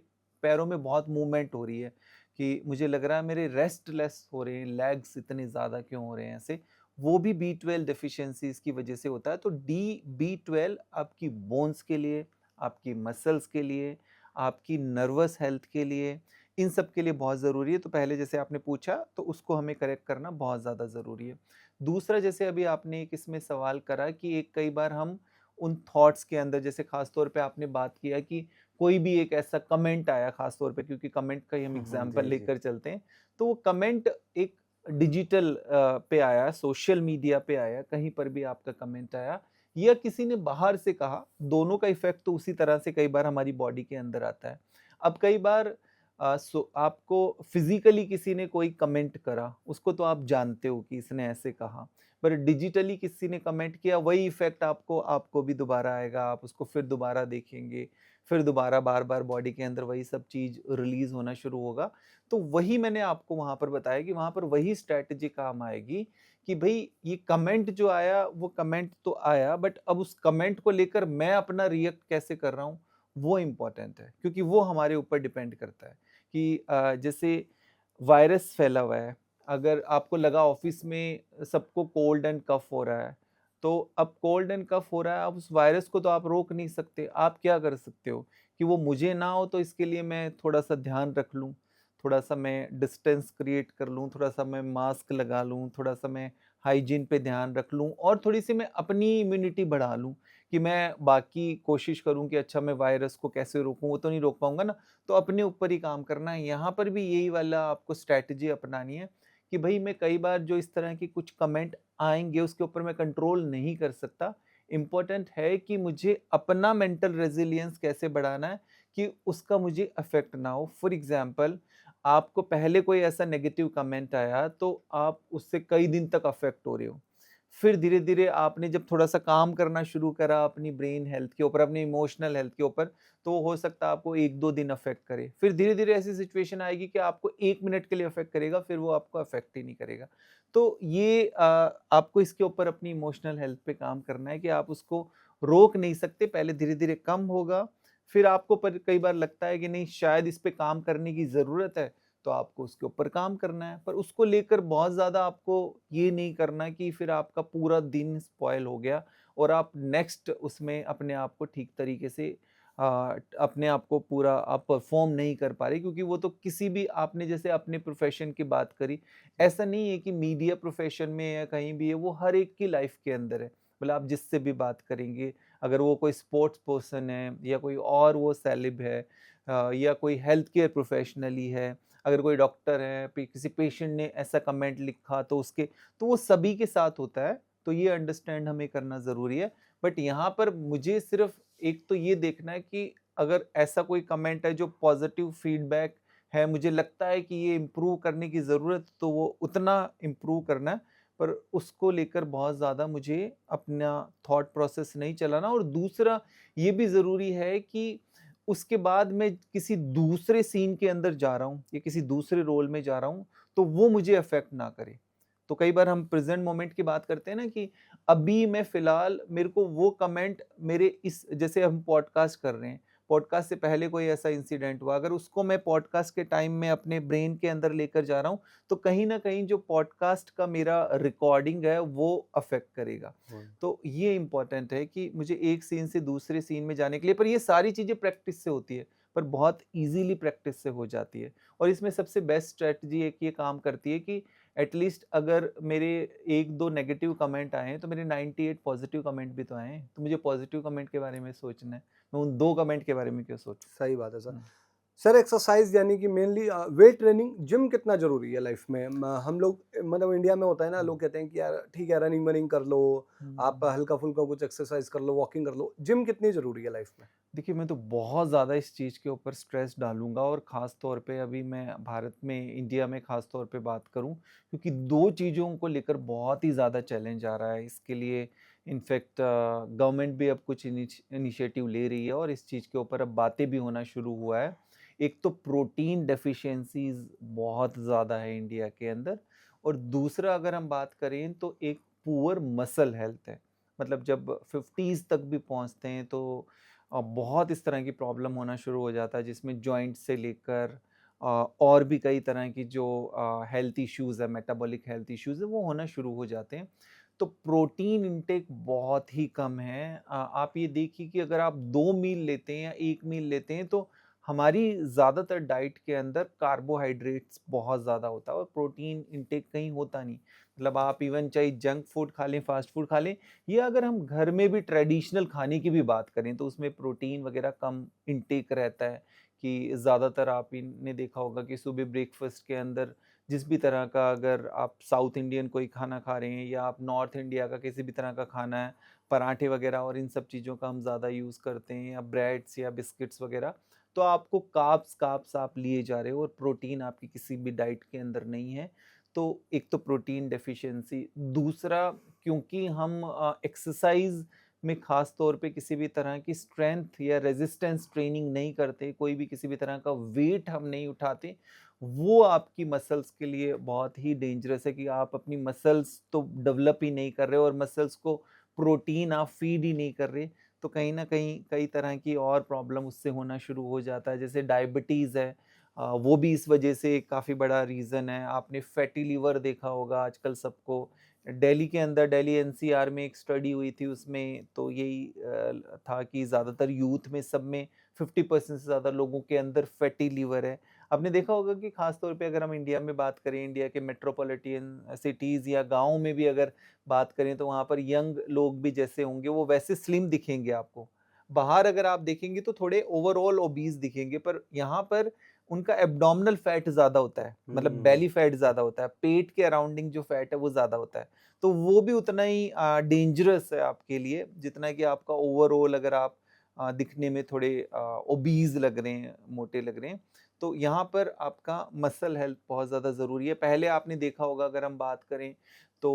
पैरों में बहुत मूवमेंट हो रही है, कि मुझे लग रहा है मेरे रेस्टलेस हो रहे हैं, लेग्स इतने ज़्यादा क्यों हो रहे हैं ऐसे। वो भी B12 डेफिशिएंसीज़ की वजह से होता है। तो B12 आपकी बोन्स के लिए, आपकी मसल्स के लिए, आपकी नर्वस हेल्थ के लिए, इन सब के लिए बहुत ज़रूरी है। तो पहले जैसे आपने पूछा तो उसको हमें करेक्ट करना बहुत ज़्यादा ज़रूरी है। दूसरा जैसे अभी आपने एक इसमें सवाल करा कि एक कई बार हम उन थॉट्स के अंदर जैसे ख़ास तौर पे आपने बात किया कि कोई भी एक ऐसा कमेंट आया ख़ास तौर पे क्योंकि कमेंट का ही हम एग्ज़ाम्पल जी, जी। लेकर चलते हैं। तो वो कमेंट एक डिजिटल पे आया, सोशल मीडिया पे आया, कहीं पर भी आपका कमेंट आया या किसी ने बाहर से कहा, दोनों का इफ़ेक्ट तो उसी तरह से कई बार हमारी बॉडी के अंदर आता है। अब कई बार आपको फिज़िकली किसी ने कोई कमेंट करा, उसको तो आप जानते हो कि इसने ऐसे कहा, पर डिजिटली किसी ने कमेंट किया, वही इफ़ेक्ट आपको आपको भी दोबारा आएगा, आप उसको फिर दोबारा देखेंगे, फिर दोबारा बार-बार बॉडी के अंदर वही सब चीज़ रिलीज़ होना शुरू होगा। तो वही मैंने आपको वहाँ पर बताया कि वहाँ पर वही स्ट्रैटेजी काम आएगी कि भई ये कमेंट जो आया, वो कमेंट तो आया बट अब उस कमेंट को लेकर मैं अपना रिएक्ट कैसे कर रहा हूँ, वो इम्पोर्टेंट है। क्योंकि वो हमारे ऊपर डिपेंड करता है कि जैसे वायरस फैला हुआ है, अगर आपको लगा ऑफ़िस में सबको कोल्ड एंड कफ़ हो रहा है, तो अब कोल्ड एंड कफ़ हो रहा है, अब उस वायरस को तो आप रोक नहीं सकते। आप क्या कर सकते हो कि वो मुझे ना हो तो इसके लिए मैं थोड़ा-सा ध्यान रख लूँ, थोड़ा-सा मैं डिस्टेंस क्रिएट कर लूँ, थोड़ा-सा मैं मास्क लगा लूँ, थोड़ा-सा मैं हाइजीन पे ध्यान रख लूँ और थोड़ी-सी मैं अपनी इम्यूनिटी बढ़ा लूँ कि मैं बाकी कोशिश करूँ कि अच्छा मैं वायरस को कैसे रोकूँ, वो तो नहीं रोक पाऊँगा ना, तो अपने ऊपर ही काम करना है। यहाँ पर भी यही वाला आपको स्ट्रैटेजी अपनानी है कि भई मैं कई बार जो इस तरह के कुछ कमेंट आएँगे उसके ऊपर मैं कंट्रोल नहीं कर सकता। इम्पोर्टेंट है कि मुझे अपना मेंटल रेज़िलियंस कैसे बढ़ाना है कि उसका मुझे इफ़ेक्ट ना हो। फॉर एग्ज़ाम्पल आपको पहले कोई ऐसा नेगेटिव कमेंट आया तो आप उससे कई दिन तक अफ़ेक्ट हो रहे हो। फिर धीरे-धीरे आपने जब थोड़ा-सा काम करना शुरू करा अपनी ब्रेन हेल्थ के ऊपर, अपनी इमोशनल हेल्थ के ऊपर, तो हो सकता है आपको 1-2 दिन अफ़ेक्ट करे। फिर धीरे-धीरे ऐसी सिचुएशन आएगी कि आपको 1 मिनट के लिए अफ़ेक्ट करेगा, फिर वो आपको अफ़ेक्ट ही नहीं करेगा। तो ये आपको इसके ऊपर अपनी इमोशनल हेल्थ पे काम करना है कि आप उसको रोक नहीं सकते, पहले धीरे-धीरे कम होगा, फिर आपको पर कई बार लगता है कि नहीं शायद इस पे काम करने की ज़रूरत है, तो आपको उसके ऊपर काम करना है। पर उसको लेकर बहुत ज़्यादा आपको ये नहीं करना कि फिर आपका पूरा दिन स्पॉइल हो गया और आप नेक्स्ट उसमें अपने आप को ठीक तरीके से अपने आप को पूरा आप परफ़ॉर्म नहीं कर पा रहे क्योंकि वो तो किसी भी आपने जैसे अपने प्रोफ़ेशन की बात करी, ऐसा नहीं है कि मीडिया प्रोफ़ेशन में या कहीं भी है, वो हर एक की लाइफ़ के अंदर है। मतलब आप जिससे भी बात करेंगे, अगर वो कोई स्पोर्ट्स पर्सन है या कोई और वो सेलेब है या कोई हेल्थ केयर प्रोफ़ेशनल ही है, अगर कोई डॉक्टर है, किसी पेशेंट ने ऐसा कमेंट लिखा तो वो सभी के साथ होता है, तो ये अंडरस्टैंड हमें करना ज़रूरी है। बट यहाँ पर मुझे सिर्फ़ एक तो ये देखना है कि अगर ऐसा कोई कमेंट है जो पॉज़िटिव फ़ीडबैक है, मुझे लगता है कि ये इम्प्रूव करने की ज़रूरत तो वो उतना इम्प्रूव करना है, पर उसको लेकर बहुत ज़्यादा मुझे अपना थॉट प्रोसेस नहीं चलाना और दूसरा ये भी ज़रूरी है कि उसके बाद मैं किसी दूसरे सीन के अंदर जा रहा हूँ या किसी दूसरे रोल में जा रहा हूँ, तो वो मुझे अफ़ेक्ट ना करे। तो कई बार हम प्रेज़ेंट मोमेंट की बात करते हैं ना कि अभी मैं फ़िलहाल मेरे को वो कमेंट मेरे इस जैसे हम पॉडकास्ट कर रहे हैं, पॉडकास्ट से पहले कोई ऐसा इंसिडेंट हुआ, अगर उसको मैं पॉडकास्ट के टाइम में अपने ब्रेन के अंदर लेकर जा रहा हूँ, तो कहीं न कहीं जो पॉडकास्ट का मेरा रिकॉर्डिंग है, वो अफ़ेक्ट करेगा। हुँ। तो ये इम्पोर्टेंट है कि मुझे एक सीन से दूसरे सीन में जाने के लिए पर ये सारी चीज़ें प्रैक्टिस से होती है, पर बहुत ईज़िली प्रैक्टिस से हो जाती है। और इसमें सबसे बेस्ट स्ट्रैटेजी एक ये काम करती है कि एटलीस्ट अगर मेरे 1-2 नेगेटिव कमेंट आए हैं, तो मेरे 98 पॉज़िटिव कमेंट भी तो आए हैं। तो मुझे पॉज़िटिव कमेंट के बारे में सोचना है। मैं उन 2 कमेंट के बारे में क्यों सोचूँ? सही बात है सर। हुँ। सर एक्सरसाइज़ यानी कि मेनली वेट ट्रेनिंग जिम कितना ज़रूरी है लाइफ़ में? हम लोग मतलब इंडिया में होता है ना, हुँ। लोग कहते हैं कि यार ठीक है रनिंग-वनिंग कर लो, आप हुँ। हल्का-फुल्का कुछ एक्सरसाइज़ कर लो, वॉकिंग कर लो। जिम कितनी ज़रूरी है लाइफ़ में? देखिए, मैं तो बहुत ज़्यादा इस चीज़ के ऊपर स्ट्रेस डालूँगा और ख़ास तौर पे अभी मैं भारत में, इंडिया में ख़ास तौर पे बात करूँ, क्योंकि 2 चीज़ों को लेकर बहुत ही ज़्यादा चैलेंज आ रहा है। इसके लिए इनफैक्ट गवर्नमेंट भी अब कुछ इनिशिएटिव ले रही है और इस चीज़ के ऊपर अब बातें भी होना शुरू हुआ है। एक तो प्रोटीन डेफ़िशिएंसीज़ बहुत ज़्यादा है इंडिया के अंदर और दूसरा अगर हम बात करें तो एक पुअर मसल हेल्थ है। मतलब जब 50s तक भी पहुँचते हैं तो बहुत इस तरह की प्रॉब्लम होना शुरू हो जाता है जिसमें जॉइंट से लेकर और भी कई तरह की जो हेल्थ इश्यूज़ है, मेटाबॉलिक हेल्थ इश्यूज़ है, वो होना शुरू हो जाते हैं। तो प्रोटीन इंटेक बहुत ही कम है। आप ये देखिए कि अगर आप 2 मील लेते हैं या 1 मील लेते हैं तो हमारी ज़्यादातर डाइट के अंदर कार्बोहाइड्रेट्स बहुत ज़्यादा होता है और प्रोटीन इंटेक कहीं होता नहीं। मतलब आप इवन चाहे जंक फूड खा लें, फास्ट फूड खा लें, या अगर हम घर में भी ट्रेडिशनल खाने की भी बात करें तो उसमें प्रोटीन वगैरह कम इंटेक रहता है। कि ज़्यादातर आपने देखा होगा कि सुबह ब्रेकफ़ास्ट के अंदर जिस भी तरह का, अगर आप साउथ इंडियन कोई खाना खा रहे हैं या आप नॉर्थ इंडिया का किसी भी तरह का खाना है, पराठे वगैरह और इन सब चीज़ों का हम ज़्यादा यूज़ करते हैं, या ब्रेड्स या बिस्किट्स वगैरह, तो आपको कार्ब्स कार्ब्स आप लिए जा रहे हो और प्रोटीन आपकी किसी भी डाइट के अंदर नहीं है। तो एक तो प्रोटीन डेफिशिएंसी, दूसरा क्योंकि हम एक्सरसाइज़ में ख़ास तौर पे किसी भी तरह की स्ट्रेंथ या रेजिस्टेंस ट्रेनिंग नहीं करते, कोई भी किसी भी तरह का वेट हम नहीं उठाते, वो आपकी मसल्स के लिए बहुत ही डेंजरस है कि आप अपनी मसल्स तो डेवलप ही नहीं कर रहे हो और मसल्स को प्रोटीन आप फीड ही नहीं कर रहे, तो कहीं न कहीं कई तरह की और प्रॉब्लम उससे होना शुरू हो जाता है। जैसे डायबिटीज़ है, वो भी इस वजह से काफ़ी बड़ा रीज़न है। आपने फैटी लिवर देखा होगा आजकल सबको। दिल्ली के अंदर, दिल्ली एनसीआर में एक स्टडी हुई थी, उसमें तो यही था कि ज़्यादातर यूथ में सब में 50% से ज़्यादा लोगों के अंदर फैटी लिवर है। आपने देखा होगा कि ख़ास तौर पे अगर हम इंडिया में बात करें, इंडिया के मेट्रोपॉलिटन सिटीज़ या गाँव में भी अगर बात करें, तो वहाँ पर यंग लोग भी जैसे होंगे वो वैसे स्लिम दिखेंगे आपको। बाहर अगर आप देखेंगे तो थोड़े ओवरऑल ओबीज़ दिखेंगे, पर यहाँ पर उनका एब्डोमिनल फैट ज़्यादा होता है, मतलब हुँ। बेली फैट ज़्यादा होता है, पेट के अराउंडिंग जो फैट है वो ज़्यादा होता है। तो वो भी उतना ही डेंजरस है आपके लिए, जितना कि आपका ओवरऑल अगर आप दिखने में थोड़े ओबीज़ लग रहे हैं, मोटे लग रहे हैं। तो यहाँ पर आपका मसल हेल्थ बहुत ज़्यादा ज़रूरी है। पहले आपने देखा होगा, अगर हम बात करें तो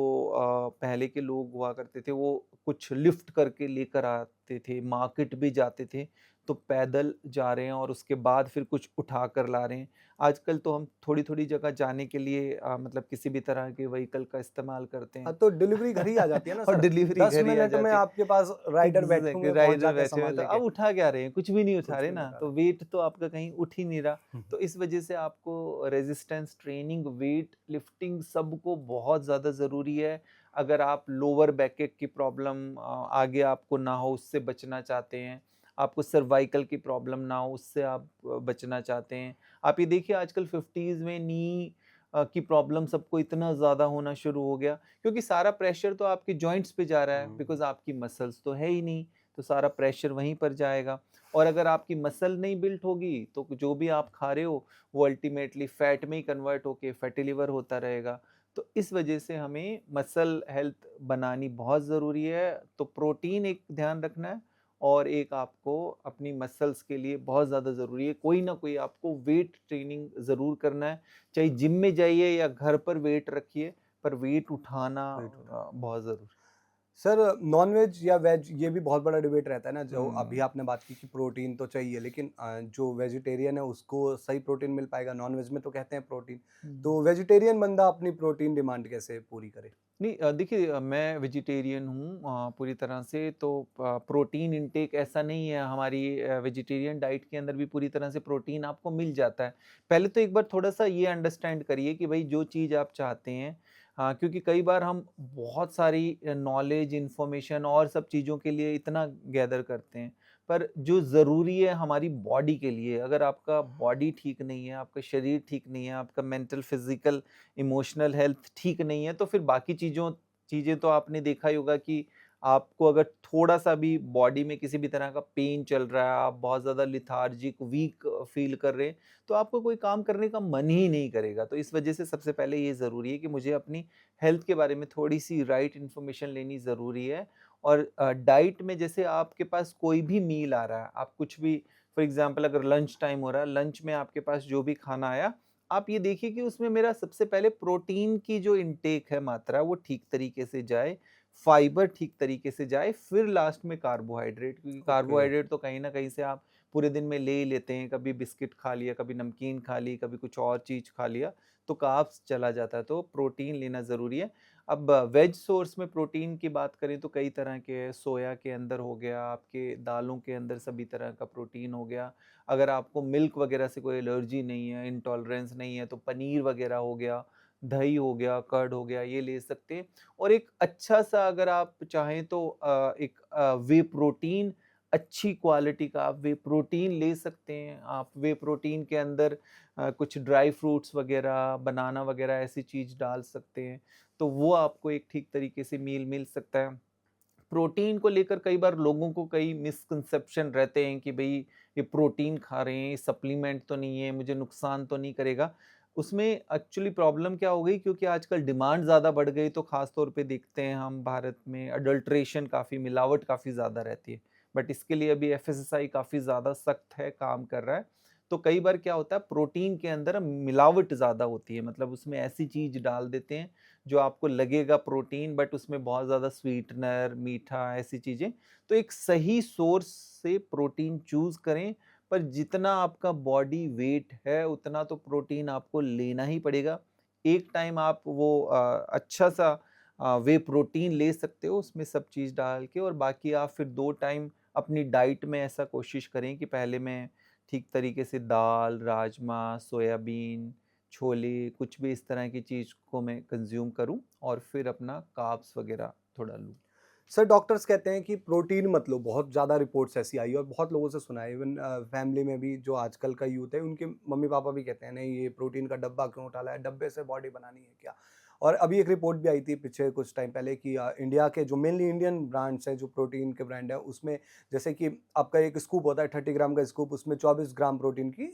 पहले के लोग हुआ करते थे, वो कुछ लिफ्ट करके लेकर आते थे, मार्केट भी जाते थे, तो पैदल जा रहे हैं और उसके बाद फिर कुछ उठा कर ला रहे हैं। आजकल तो हम थोड़ी-थोड़ी जगह जाने के लिए मतलब किसी भी तरह के व्हीकल का इस्तेमाल करते हाँ, हैं। तो डिलीवरी घर ही आ जाती है ना और सर। डिलीवरी 10 घर ही आ मिनट में जाती है। आपके पास राइडर बैठे हुए एग्ज़ैक्टली, हैं, पहुँच राइडर जाते हैं बैठे हुए सामान हैं, तो लेके। अब उठा क्या रहे हैं? कुछ भी नहीं उठा कुछ रहे भी नहीं ना, उठा तो रहे। वेट तो आपका कहीं उठ ही नहीं रहा। हुँ, तो इस वजह से आपको रेजिस्टेंस ट्रेनिंग, वेट लिफ्टिंग सबको बहुत ज़्यादा ज़रूरी है। अगर आप लोअर बैक की प्रॉब्लम आगे आपको ना हो, उससे बचना चाहते हैं, आपको सर्वाइकल की प्रॉब्लम ना हो, उससे आप बचना चाहते हैं। आप ये देखिए आजकल 50s में नी की प्रॉब्लम सबको इतना ज़्यादा होना शुरू हो गया, क्योंकि सारा प्रेशर तो आपके जॉइंट्स पे जा रहा है, हुँ। बिकॉज़ आपकी मसल्स तो है ही नहीं, तो सारा प्रेशर वहीं पर जाएगा। और अगर आपकी मसल नहीं बिल्ट होगी, तो जो भी आप खा रहे हो, वो अल्टीमेटली फैट में ही कन्वर्ट होके फैटी लिवर होता रहेगा। तो इस वजह से हमें मसल हेल्थ बनानी बहुत ज़रूरी है, तो प्रोटीन एक ध्यान रखना है और एक आपको अपनी मसल्स के लिए बहुत ज़्यादा ज़रूरी है, कोई ना कोई आपको वेट ट्रेनिंग ज़रूर करना है, चाहे जिम में जाइए या घर पर वेट रखिए, पर वेट उठाना राइट उठा बहुत ज़रूरी। सर, नॉन-वेज या वेज ये भी बहुत बड़ा डिबेट रहता है ना, जो अभी हुँ। आपने बात की कि प्रोटीन तो चाहिए, लेकिन जो वेजिटेरियन है उसको सही प्रोटीन मिल पाएगा, नॉन-वेज में तो कहते हैं प्रोटीन। हुँ। तो वेजिटेरियन बंदा अपनी प्रोटीन डिमांड कैसे पूरी करे? नहीं, देखिए, मैं वेजिटेरियन हूँ पूरी तरह से, तो प्रोटीन इंटेक ऐसा नहीं है, हमारी वेजिटेरियन डाइट के अंदर भी पूरी तरह से प्रोटीन आपको मिल जाता है। पहले तो एक बार थोड़ा-सा ये अंडरस्टैंड करिए कि भई जो चीज़ आप चाहते हैं, क्योंकि कई बार हम बहुत सारी नॉलेज, इन्फॉर्मेशन और सब चीज़ों के लिए इतना गैदर करते हैं, पर जो ज़रूरी है हमारी बॉडी के लिए, अगर आपका बॉडी ठीक नहीं है, आपका शरीर ठीक नहीं है, आपका मेंटल, फिज़िकल, इमोशनल हेल्थ ठीक नहीं है, तो फिर बाकी चीज़ें तो आपने देखा ही होगा कि आपको अगर थोड़ा-सा भी बॉडी में किसी भी तरह का पेन चल रहा है, आप बहुत ज़्यादा लेथार्जिक, वीक फ़ील कर रहे हैं, तो आपको कोई काम करने का मन ही नहीं करेगा। तो इस वजह से सबसे पहले ये ज़रूरी है कि मुझे अपनी हेल्थ के बारे में थोड़ी-सी राइट इन्फॉर्मेशन लेनी ज़रूरी है। और डाइट में जैसे आपके पास कोई भी मील आ रहा है, आप कुछ भी, फॉर एग्ज़ाम्पल अगर लंच टाइम हो रहा है, लंच में आपके पास जो भी खाना आया, आप ये देखिए कि उसमें मेरा सबसे पहले प्रोटीन की जो इनटेक है मात्रा, वो ठीक तरीके से जाए, फाइबर ठीक तरीके से जाए, फिर लास्ट में कार्बोहाइड्रेट, क्योंकि ओके। कार्बोहाइड्रेट तो कहीं न कहीं से आप पूरे दिन में ले ही लेते हैं, कभी बिस्किट खा लिया, कभी नमकीन खा ली, कभी कुछ और चीज़ खा लिया, तो कार्ब्स चला जाता है, तो प्रोटीन लेना ज़रूरी है। अब वेज सोर्स में प्रोटीन की बात करें तो कई तरह के हैं, सोया के अंदर हो गया, आपके दालों के अंदर सभी तरह का प्रोटीन हो गया। अगर आपको मिल्क वगैरह से कोई एलर्जी नहीं है, इंटॉलरेंस नहीं है, तो पनीर वगैरह हो गया, दही हो गया, कर्ड हो गया, ये ले सकते हैं। और एक अच्छा-सा अगर आप चाहें तो एक वे प्रोटीन, अच्छी क्वालिटी का आप वे प्रोटीन ले सकते हैं। आप वे प्रोटीन के अंदर कुछ ड्राई फ्रूट्स वगैरह, बनाना वगैरह ऐसी चीज़ डाल सकते हैं, तो वो आपको एक ठीक तरीके से मील मिल सकता है। प्रोटीन को लेकर कई बार लोगों को कई मिसकंसेप्शन रहते हैं कि भई ये प्रोटीन खा रहे हैं, ये सप्लीमेंट तो नहीं है, मुझे नुकसान तो नहीं करेगा। उसमें एक्चुअली प्रॉब्लम क्या हो गई, क्योंकि आजकल डिमांड ज़्यादा बढ़ गई, तो ख़ास तौर पे देखते हैं हम भारत में अडल्ट्रेशन काफ़ी, मिलावट काफ़ी ज़्यादा रहती है। बट इसके लिए अभी एफएसएसआई काफ़ी ज़्यादा सख्त है, काम कर रहा है। तो कई बार क्या होता है, प्रोटीन के अंदर मिलावट ज़्यादा होती है, मतलब उसमें ऐसी चीज़ डाल देते हैं जो आपको लगेगा प्रोटीन, बट उसमें बहुत ज़्यादा स्वीटनर, मीठा, ऐसी चीज़ें। तो एक सही सोर्स से प्रोटीन चूज़ करें, पर जितना आपका बॉडी वेट है उतना तो प्रोटीन आपको लेना ही पड़ेगा। एक टाइम आप वो अच्छा-सा वे प्रोटीन ले सकते हो उसमें सब चीज़ डाल के, और बाकी आप फिर 2 टाइम अपनी डाइट में ऐसा कोशिश करें कि पहले मैं ठीक तरीके से दाल, राजमा, सोयाबीन, छोले, कुछ भी इस तरह की चीज़ को मैं कंज़्यूम करूँ और फिर अपना कार्ब्स वग़ैरह थोड़ा लूँ। सर डॉक्टर्स कहते हैं कि प्रोटीन मत लो, बहुत ज़्यादा रिपोर्ट्स ऐसी आई है और बहुत लोगों से सुना है, इवन फैमिली में भी जो आजकल का यूथ है उनके मम्मी पापा भी कहते हैं नहीं ये प्रोटीन का डब्बा क्यों उठा लाया, डब्बे से बॉडी बनानी है क्या। और अभी एक रिपोर्ट भी आई थी पीछे कुछ टाइम पहले कि इंडिया के जो मेनली इंडियन ब्रांड्स हैं जो प्रोटीन के ब्रांड है उसमें जैसे कि आपका एक स्कूप होता है 30 ग्राम का स्कूप, उसमें 24 ग्राम प्रोटीन की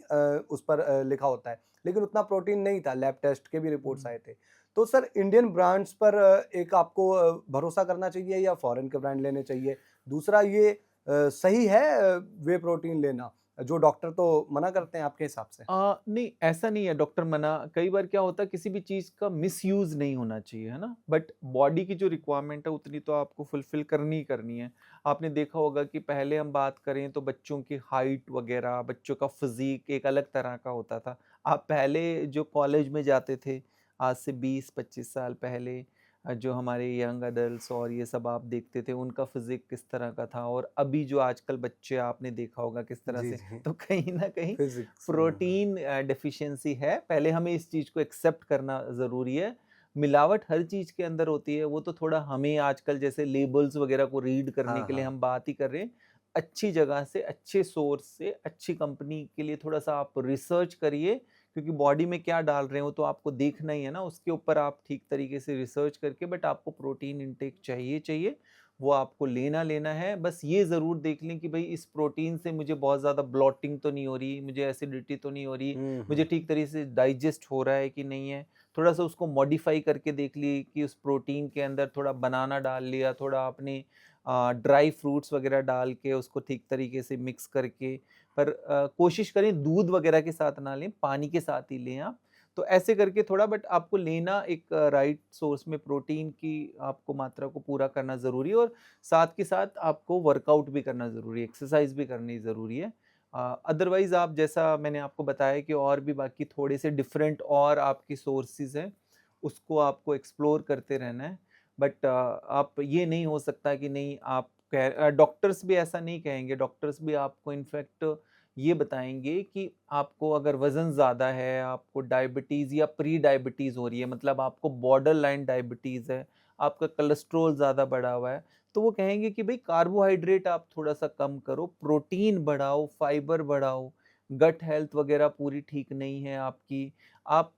उस पर लिखा होता है, लेकिन उतना प्रोटीन नहीं था, लैब टेस्ट के भी रिपोर्ट्स हुँ। आए थे। तो सर इंडियन ब्रांड्स पर एक आपको भरोसा करना चाहिए या फॉरेन के ब्रांड लेने चाहिए? दूसरा ये सही है व्हे प्रोटीन लेना? जो डॉक्टर तो मना करते हैं आपके हिसाब से? नहीं, ऐसा नहीं है डॉक्टर मना, कई बार क्या होता है किसी भी चीज़ का मिसयूज़ नहीं होना चाहिए, है ना? बट बॉडी की जो रिक्वायरमेंट है उतनी तो आपको फुलफ़िल करनी ही करनी है। आपने देखा होगा कि पहले हम बात करें तो बच्चों की हाइट वग़ैरह, बच्चों का फ़िज़ीक एक अलग तरह का होता था। आप पहले जो कॉलेज में जाते थे, आज से 20-25 साल पहले जो हमारे यंग एडल्ट्स और ये सब आप देखते थे, उनका फ़िज़ीक किस तरह का था, और अभी जो आजकल बच्चे आपने देखा होगा किस तरह जी, से, जी। तो कहीं न कहीं फिज़िक्स हाँ। प्रोटीन डेफ़िशिएंसी है। पहले हमें इस चीज़ को एक्सेप्ट करना ज़रूरी है। मिलावट हर चीज़ के अंदर होती है, वो तो थोड़ा हमें आजकल जैसे लेबल्स वग़ैरह को रीड करने हाँ, के लिए हाँ। हम बात ही कर रहे हैं। अच्छी जगह से, अच्छे सोर्स से, अच्छी कंपनी के लिए थोड़ा-सा आप रिसर्च करिए, क्योंकि बॉडी में क्या डाल रहे हो तो आपको देखना ही है ना, उसके ऊपर आप ठीक तरीके से रिसर्च करके, बट आपको प्रोटीन इंटेक चाहिए चाहिए, वो आपको लेना है। बस ये ज़रूर देख लें कि भई इस प्रोटीन से मुझे बहुत ज़्यादा ब्लॉटिंग तो नहीं हो रही, मुझे एसिडिटी तो नहीं हो रही, हुँ, मुझे हुँ। ठीक तरीके से डाइजेस्ट हो रहा है कि नहीं है। थोड़ा-सा उसको मॉडिफ़ाई करके देख लिए कि उस प्रोटीन के अंदर थोड़ा बनाना डाल लिया, थोड़ा आपने ड्राई फ्रूट्स वग़ैरह डाल के उसको ठीक तरीके से मिक्स करके, पर कोशिश करें दूध वग़ैरह के साथ ना लें, पानी के साथ ही लें आप। तो ऐसे करके थोड़ा, बट आपको लेना एक राइट सोर्स में प्रोटीन की आपको मात्रा को पूरा करना ज़रूरी है, और साथ के साथ आपको वर्कआउट भी करना ज़रूरी है, एक्सरसाइज़ भी करनी ज़रूरी है। अदरवाइज़ आप जैसा मैंने आपको बताया कि और भी बाकी थोड़े से डिफरेंट और आपकी सोर्सेज़ हैं, उसको आपको एक्सप्लोर करते रहना है। बट आप ये नहीं हो सकता कि नहीं आप डॉक्टर्स भी ऐसा नहीं कहेंगे, डॉक्टर्स भी आपको इनफैक्ट ये बताएँगे कि आपको अगर वज़न ज़्यादा है, आपको डायबिटीज़ या प्री डायबिटीज़ हो रही है, मतलब आपको बॉर्डर लाइन डायबिटीज़ है, आपका कोलेस्ट्रॉल ज़्यादा बढ़ा हुआ है, तो वो कहेंगे कि भई कार्बोहाइड्रेट आप थोड़ा-सा कम करो, प्रोटीन बढ़ाओ, फाइबर बढ़ाओ, गट हेल्थ वगैरह पूरी ठीक नहीं है आपकी। आप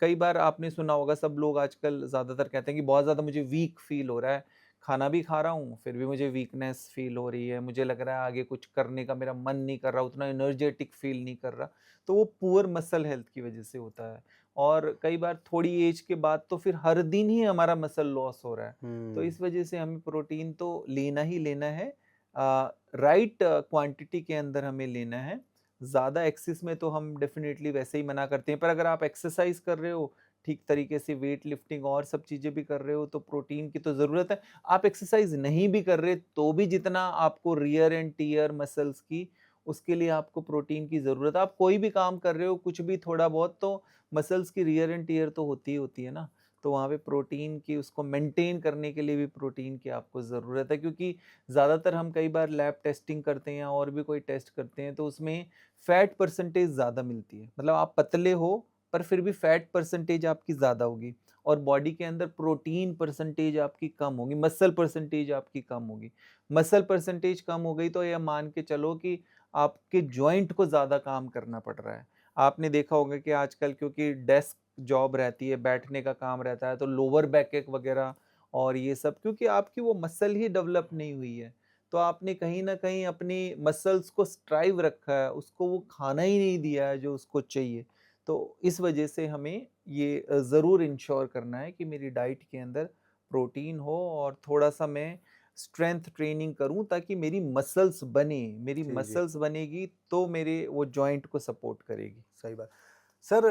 कई बार आपने सुना होगा, सब लोग आजकल ज़्यादातर कहते हैं कि बहुत ज़्यादा मुझे वीक फ़ील हो रहा है, खाना भी खा रहा हूँ, फिर भी मुझे वीकनेस फ़ील हो रही है, मुझे लग रहा है आगे कुछ करने का मेरा मन नहीं कर रहा, उतना एनर्जेटिक फ़ील नहीं कर रहा, तो वो पुअर मसल हेल्थ की वजह से होता है। और कई बार थोड़ी एज के बाद तो फिर हर दिन ही हमारा मसल लॉस हो रहा है, तो हुँ। इस वजह से हमें प्रोटीन तो लेना ही लेना है। राइट क्वांटिटी के अंदर हमें लेना है। ज़्यादा एक्सेस में तो हम डेफ़िनेटली वैसे ही मना करते हैं, पर अगर आप एक्सरसाइज़ कर रहे हो, ठीक तरीके से वेट लिफ्टिंग और सब चीज़ें भी कर रहे हो, तो प्रोटीन की तो ज़रूरत है। आप एक्सरसाइज़ नहीं भी कर रहे, तो भी जितना आपको रियर एंड टियर मसल्स की, उसके लिए आपको प्रोटीन की ज़रूरत है। आप कोई भी काम कर रहे हो, कुछ भी थोड़ा बहुत, तो मसल्स की रियर एंड टियर तो होती ही होती है ना। तो वहाँ पे प्रोटीन की उसको मेंटेन करने के लिए भी प्रोटीन की आपको ज़रूरत है, क्योंकि ज़्यादातर हम कई बार लैब टेस्टिंग करते हैं या और भी कोई टेस्ट करते हैं तो उसमें फैट परसेंटेज ज़्यादा मिलती है। मतलब आप पतले हो पर फिर भी फैट परसेंटेज आपकी ज़्यादा होगी और बॉडी के अंदर प्रोटीन परसेंटेज आपकी कम होगी, मसल परसेंटेज आपकी कम होगी। मसल परसेंटेज कम हो गई तो ये मान के चलो कि आपके जॉइंट को ज़्यादा काम करना पड़ रहा है। आपने देखा होगा कि आजकल क्योंकि डेस्क जॉब रहती है, बैठने का काम रहता है, तो लोअर बैक एक वगैरह और ये सब क्योंकि आपकी वो मसल ही डेवलप नहीं हुई है। तो आपने कहीं न कहीं अपनी मसल्स को स्ट्राइव रखा है, उसको वो खाना ही नहीं दिया है जो उसको चाहिए। तो इस वजह से हमें ये ज़रूर इंश्योर करना है कि मेरी डाइट के अंदर प्रोटीन हो और थोड़ा-सा मैं स्ट्रेंथ ट्रेनिंग करूँ ताकि मेरी मसल्स बने। मेरी जी, जी। मसल्स बनेगी तो मेरे वो जॉइंट को सपोर्ट करेगी। सही बात। सर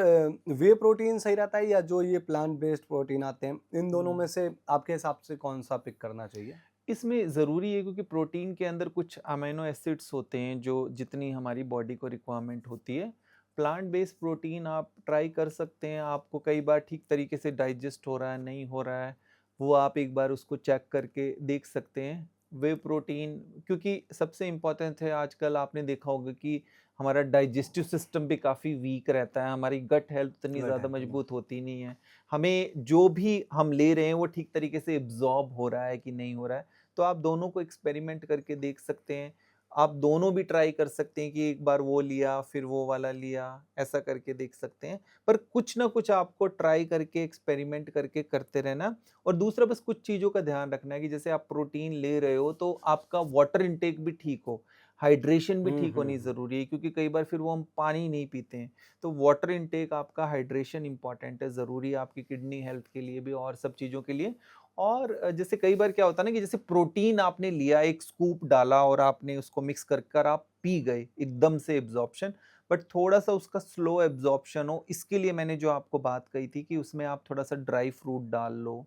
व्हे प्रोटीन सही रहता है या जो ये प्लांट बेस्ड प्रोटीन आते हैं, इन दोनों हुँ। में से आपके हिसाब से कौन-सा पिक करना चाहिए? इसमें ज़रूरी है क्योंकि प्रोटीन के अंदर कुछ अमीनो एसिड्स होते हैं जो जितनी हमारी बॉडी को रिक्वायरमेंट होती है। प्लांट बेस्ड प्रोटीन आप ट्राई कर सकते हैं, आपको कई बार ठीक तरीके से डाइजेस्ट हो रहा है, नहीं हो रहा है, वो आप एक बार उसको चेक करके देख सकते हैं। वे प्रोटीन क्योंकि सबसे इम्पोर्टेंट है आजकल आपने देखा होगा कि हमारा डाइजेस्टिव सिस्टम भी काफ़ी वीक रहता है, हमारी गट हेल्थ इतनी गट ज़्यादा हेल्थ में। मजबूत होती नहीं है। हमें जो भी हम ले रहे हैं वो ठीक तरीके से एब्ज़ॉर्ब हो रहा है कि नहीं हो रहा है। तो आप दोनों को एक्सपेरिमेंट करके देख सकते हैं। आप दोनों भी ट्राई कर सकते हैं कि एक बार वो लिया, फिर वो वाला लिया, ऐसा करके देख सकते हैं। पर कुछ ना कुछ आपको ट्राई करके, एक्सपेरिमेंट करके करते रहना और दूसरा बस कुछ चीज़ों का ध्यान रखना है कि जैसे आप प्रोटीन ले रहे हो, तो आपका वाटर इंटेक भी ठीक हो, हाइड्रेशन भी हुँ, ठीक हुँ, होनी हुँ। ज़रूरी है क्योंकि कई बार फिर वो हम पानी नहीं पीते हैं। तो वाटर इंटेक आपका, हाइड्रेशन इम्पोर्टेंट है, ज़रूरी है आपकी किडनी हेल्थ के लिए भी और सब चीज़ों के लिए। और जैसे कई बार क्या होता है ना कि जैसे प्रोटीन आपने लिया, एक स्कूप डाला और आपने उसको मिक्स कर कर आप पी गए, एकदम से एब्ज़ॉर्प्शन, बट थोड़ा-सा उसका स्लो एब्ज़ॉर्प्शन हो, इसके लिए मैंने जो आपको बात कही थी कि उसमें आप थोड़ा-सा ड्राई फ्रूट डाल लो,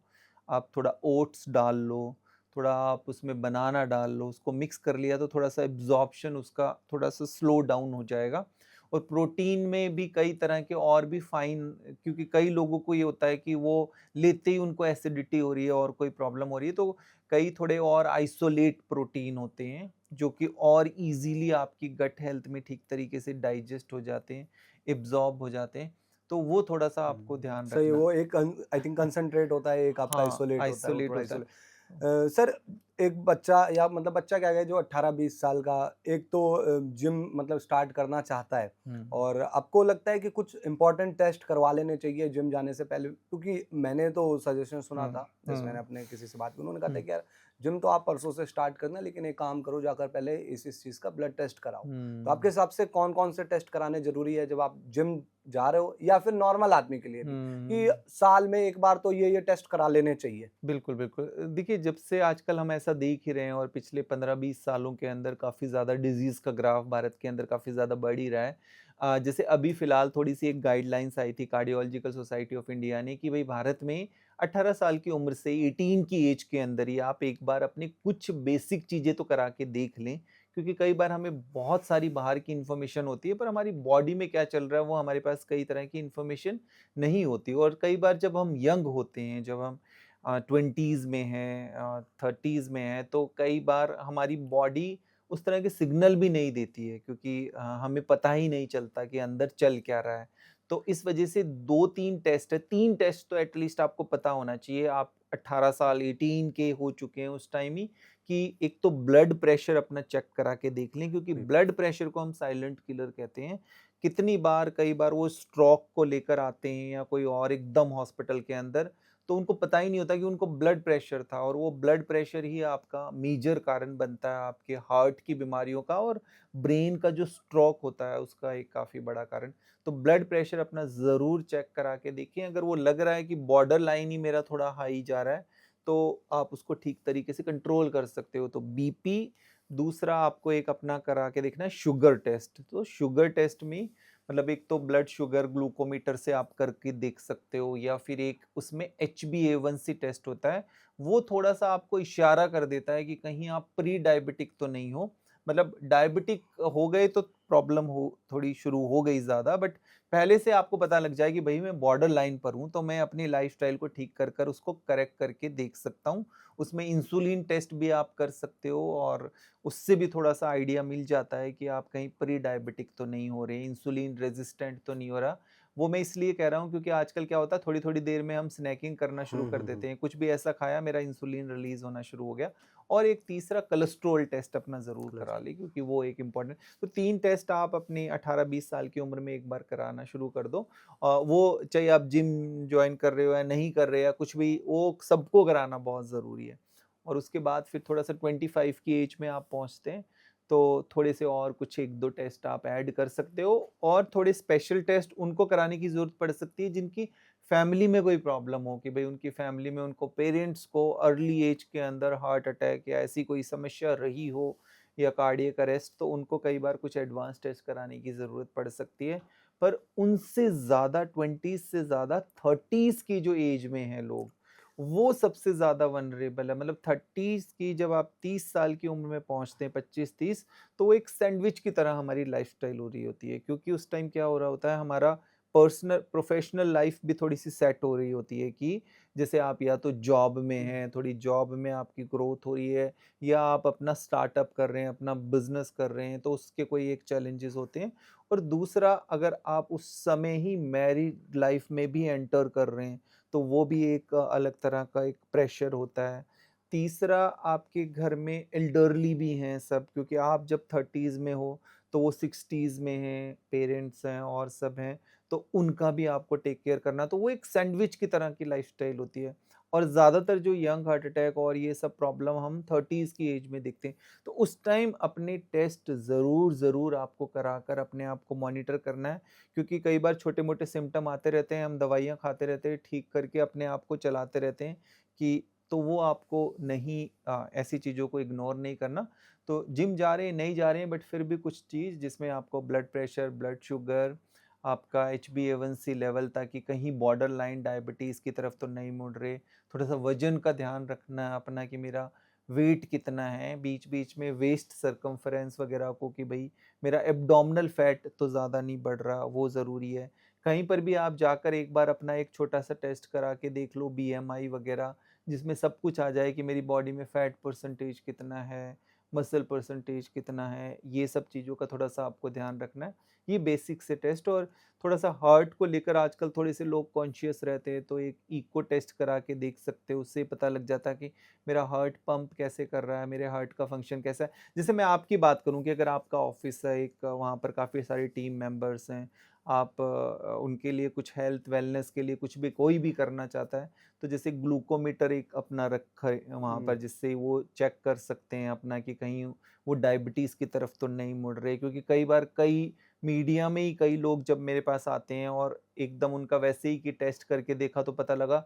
आप थोड़ा ओट्स डाल लो, थोड़ा आप उसमें बनाना डाल लो, उसको मिक्स कर लिया तो थोड़ा-सा एब्ज़ॉर्प्शन उसका थोड़ा-सा स्लो डाउन हो जाएगा। और प्रोटीन में भी कई तरह के और भी फाइन, क्योंकि कई लोगों को ये होता है कि वो लेते ही उनको एसिडिटी हो रही है और कोई प्रॉब्लम हो रही है, तो कई थोड़े और आइसोलेट प्रोटीन होते हैं, जो कि और ईज़िली आपकी गट हेल्थ में ठीक तरीके से डाइजेस्ट हो जाते हैं, एब्ज़ॉर्ब हो जाते हैं, तो वो थोड़ा-सा आपको ध्यान सही रखना। वो एक आई थिंक कंसंट्रेट होता है, एक आपका हाँ, आइसोलेट होता है, वो आइसोलेट थोड़ा होता आइसोलेट है। सर एक बच्चा या मतलब बच्चा क्या है जो 18-20 साल का एक तो जिम मतलब स्टार्ट करना चाहता है हुँ, और आपको लगता है कि कुछ इम्पोर्टेंट टेस्ट करवा लेने चाहिए जिम जाने से पहले क्योंकि मैंने तो सजेशन सुना हुँ, था जैसे मैंने हुँ, अपने किसी से बात की उन्होंने कहा था हुँ, कि यार जिम तो आप परसों से स्टार्ट करना लेकिन एक काम करो जाकर पहले इस चीज़ का ब्लड टेस्ट कराओ। तो आपके हुँ, हिसाब से कौन-कौन से टेस्ट कराने ज़रूरी है जब आप जिम जा रहे हो या फिर नॉर्मल आदमी के लिए भी कि हुँ। साल में एक बार तो ये टेस्ट करा लेने चाहिए? बिल्कुल, बिल्कुल। देखिए जब से आजकल हम ऐसा देख ही रहे हैं और पिछले 15-20 सालों के अंदर काफ़ी ज़्यादा डिज़ीज़ का ग्राफ भारत के अंदर काफ़ी ज़्यादा बढ़ ही रहा है। जैसे अभी फ़िलहाल थोड़ी-सी एक गाइडलाइंस आई थी कार्डियोलॉजिकल सोसाइटी ऑफ इंडिया ने कि भई भारत में 18 साल की उम्र से 18 की ऐज के अंदर ही आप एक बार अपनी कुछ बेसिक चीज़ें तो करा के देख लें। क्योंकि कई बार हमें बहुत सारी बाहर की इन्फॉर्मेशन होती है पर हमारी बॉडी में क्या चल रहा है वो हमारे पास कई तरह की इन्फॉर्मेशन नहीं होती और कई बार जब हम यंग होते हैं, जब हम 20s में हैं 30s में हैं, तो कई बार हमारी बॉडी उस तरह के सिग्नल भी नहीं देती है क्योंकि हमें पता ही नहीं चलता कि अंदर चल क्या रहा है। तो इस वजह से 2-3 टेस्ट है, 3 टेस्ट तो एटलीस्ट आपको पता होना चाहिए। आप 18 साल 18 के हो चुके हैं उस टाइम ही कि एक तो ब्लड प्रेशर अपना चेक करा के देख लें क्योंकि जी। ब्लड प्रेशर को हम साइलेंट किलर कहते हैं। कितनी बार कई बार वो स्ट्रोक को लेकर आते हैं या कोई और एकदम हॉस्पिटल के अंदर, तो उनको पता ही नहीं होता कि उनको ब्लड प्रेशर था और वो ब्लड प्रेशर ही आपका मेजर कारण बनता है आपके हार्ट की बीमारियों का और ब्रेन का जो स्ट्रोक होता है उसका एक काफ़ी बड़ा कारण। तो ब्लड प्रेशर अपना ज़रूर चेक करा के देखें, अगर वो लग रहा है कि बॉर्डर लाइन ही मेरा थोड़ा हाई जा रहा है, तो आप उसको ठीक तरीके से कंट्रोल कर सकते हो। तो बीपी, दूसरा आपको एक अपना करा के देखना है शुगर टेस्ट। तो शुगर टेस्ट में मतलब एक तो ब्लड शुगर ग्लूकोमीटर से आप करके देख सकते हो या फिर एक उसमें HbA1c टेस्ट होता है, वो थोड़ा-सा आपको इशारा कर देता है कि कहीं आप प्री डायबिटिक तो नहीं हो। मतलब डायबिटिक हो गए तो प्रॉब्लम हो थोड़ी शुरू हो गई ज़्यादा, बट पहले से आपको पता लग जाए कि भई मैं बॉर्डर लाइन पर हूँ, तो मैं अपनी लाइफ़स्टाइल को ठीक कर उसको करेक्ट करके देख सकता हूँ। उसमें इंसुलिन टेस्ट भी आप कर सकते हो और उससे भी थोड़ा-सा आइडिया मिल जाता है कि आप कहीं प्री डायबिटिक तो नहीं हो रहे, इंसुलिन रेज़िस्टेंट तो नहीं हो रहा। वो मैं इसलिए कह रहा हूँ क्योंकि आजकल क्या होता है, थोड़ी-थोड़ी देर में हम स्नैकिंग करना शुरू कर हुँ। देते हैं। कुछ भी ऐसा खाया, मेरा इंसुलिन रिलीज़ होना शुरू हो गया। और एक तीसरा कोलेस्ट्रॉल टेस्ट अपना ज़रूर करा लें, क्योंकि वो एक इम्पोर्टेंट, तो 3 टेस्ट आप अपनी 18-20 साल की उम्र में एक बार कराना शुरू कर दो। वो चाहे आप जिम जॉइन कर रहे हो या नहीं कर रहे, या कुछ भी, वो सबको कराना बहुत ज़रूरी है। और उसके बाद फिर थोड़ा-सा 25 की एज में आप पहुँचते हैं, तो थोड़े से और कुछ 1-2 टेस्ट आप ऐड कर सकते हो, और थोड़े स्पेशल टेस्ट उनको कराने की ज़रूरत पड़ सकती है जिनकी फैमिली में कोई प्रॉब्लम हो, कि भई उनकी फैमिली में उनको पेरेंट्स को अर्ली एज के अंदर हार्ट अटैक या ऐसी कोई समस्या रही हो, या कार्डियक अरेस्ट, तो उनको कई बार कुछ एडवांस टेस्ट कराने की ज़रूरत पड़ सकती है। पर उनसे ज़्यादा 20 से ज़्यादा 30s की जो एज में हैं लोग, वो सबसे ज़्यादा वल्नरेबल है। मतलब 30s की, जब आप 30 साल की उम्र में पहुँचते हैं, 25-30, तो वो एक सैंडविच की तरह हमारी लाइफ़स्टाइल हो रही होती है। क्योंकि उस टाइम क्या हो रहा होता है, हमारा पर्सनल प्रोफ़ेशनल लाइफ़ भी थोड़ी-सी सेट हो रही होती है, कि जैसे आप या तो जॉब में हैं, थोड़ी जॉब में आपकी ग्रोथ हो रही है, या आप अपना स्टार्टअप कर रहे हैं, अपना बिज़नेस कर रहे हैं, तो उसके कोई एक चैलेंजेस होते हैं। और दूसरा, अगर आप उस समय ही मैरिड लाइफ़ में भी एंटर कर रहे हैं, तो वो भी एक अलग तरह का एक प्रेशर होता है। तीसरा, आपके घर में एल्डरली भी हैं सब, क्योंकि आप जब 30s में हो, तो वो 60s में हैं, पेरेंट्स हैं और सब हैं, तो उनका भी आपको टेक केयर करना, तो वो एक सैंडविच की तरह की लाइफ़स्टाइल होती है। और ज़्यादातर जो यंग हार्ट अटैक और ये सब प्रॉब्लम हम 30s की एज में देखते हैं। तो उस टाइम अपने टेस्ट ज़रूर आपको कराकर अपने आप को मॉनिटर करना है, क्योंकि कई बार छोटे-मोटे सिम्पटम आते रहते हैं, हम दवाइयाँ खाते रहते हैं, ठीक करके अपने आप को चलाते रहते हैं, कि तो वो आपको नहीं, ऐसी चीज़ों को इग्नोर नहीं करना। तो जिम जा रहे हैं, नहीं जा रहे हैं, बट फिर भी कुछ चीज़ जिसमें आपको ब्लड प्रेशर, ब्लड शुगर, आपका HbA1c लेवल, ताकि कहीं बॉर्डर लाइन डायबिटीज़ की तरफ तो नहीं मुड़ रहे। थोड़ा-सा वज़न का ध्यान रखना है अपना, कि मेरा वेट कितना है, बीच-बीच में वेस्ट सर्कम्फ्रेंस वगैरह को, कि भई मेरा एब्डोमिनल फैट तो ज़्यादा नहीं बढ़ रहा, वो ज़रूरी है। कहीं पर भी आप जाकर एक बार अपना एक छोटा-सा टेस्ट करा के देख लो, BMI वगैरह, जिसमें सब कुछ आ जाए कि मेरी बॉडी में फैट परसेंटेज कितना है, मसल परसेंटेज कितना है, ये सब चीज़ों का थोड़ा-सा आपको ध्यान रखना है। ये बेसिक से टेस्ट, और थोड़ा-सा हार्ट को लेकर आजकल थोड़े से लोग कॉन्शियस रहते हैं, तो एक इको टेस्ट करा के देख सकते हो, उससे पता लग जाता है कि मेरा हार्ट पंप कैसे कर रहा है, मेरे हार्ट का फंक्शन कैसा है। जैसे मैं आपकी बात करूँ, कि अगर आपका ऑफ़िस है एक, वहाँ पर काफ़ी सारे टीम मेंबर्स हैं, आप उनके लिए कुछ हेल्थ वेलनेस के लिए कुछ भी कोई भी करना चाहता है, तो जैसे ग्लूकोमीटर एक अपना रखा है वहाँ हुँ। पर, जिससे वो चेक कर सकते हैं अपना, कि कहीं वो डायबिटीज़ की तरफ तो नहीं मुड़ रहे। क्योंकि कई बार कई मीडिया में ही कई लोग जब मेरे पास आते हैं, और एकदम उनका वैसे ही कि टेस्ट करके देखा, तो पता लगा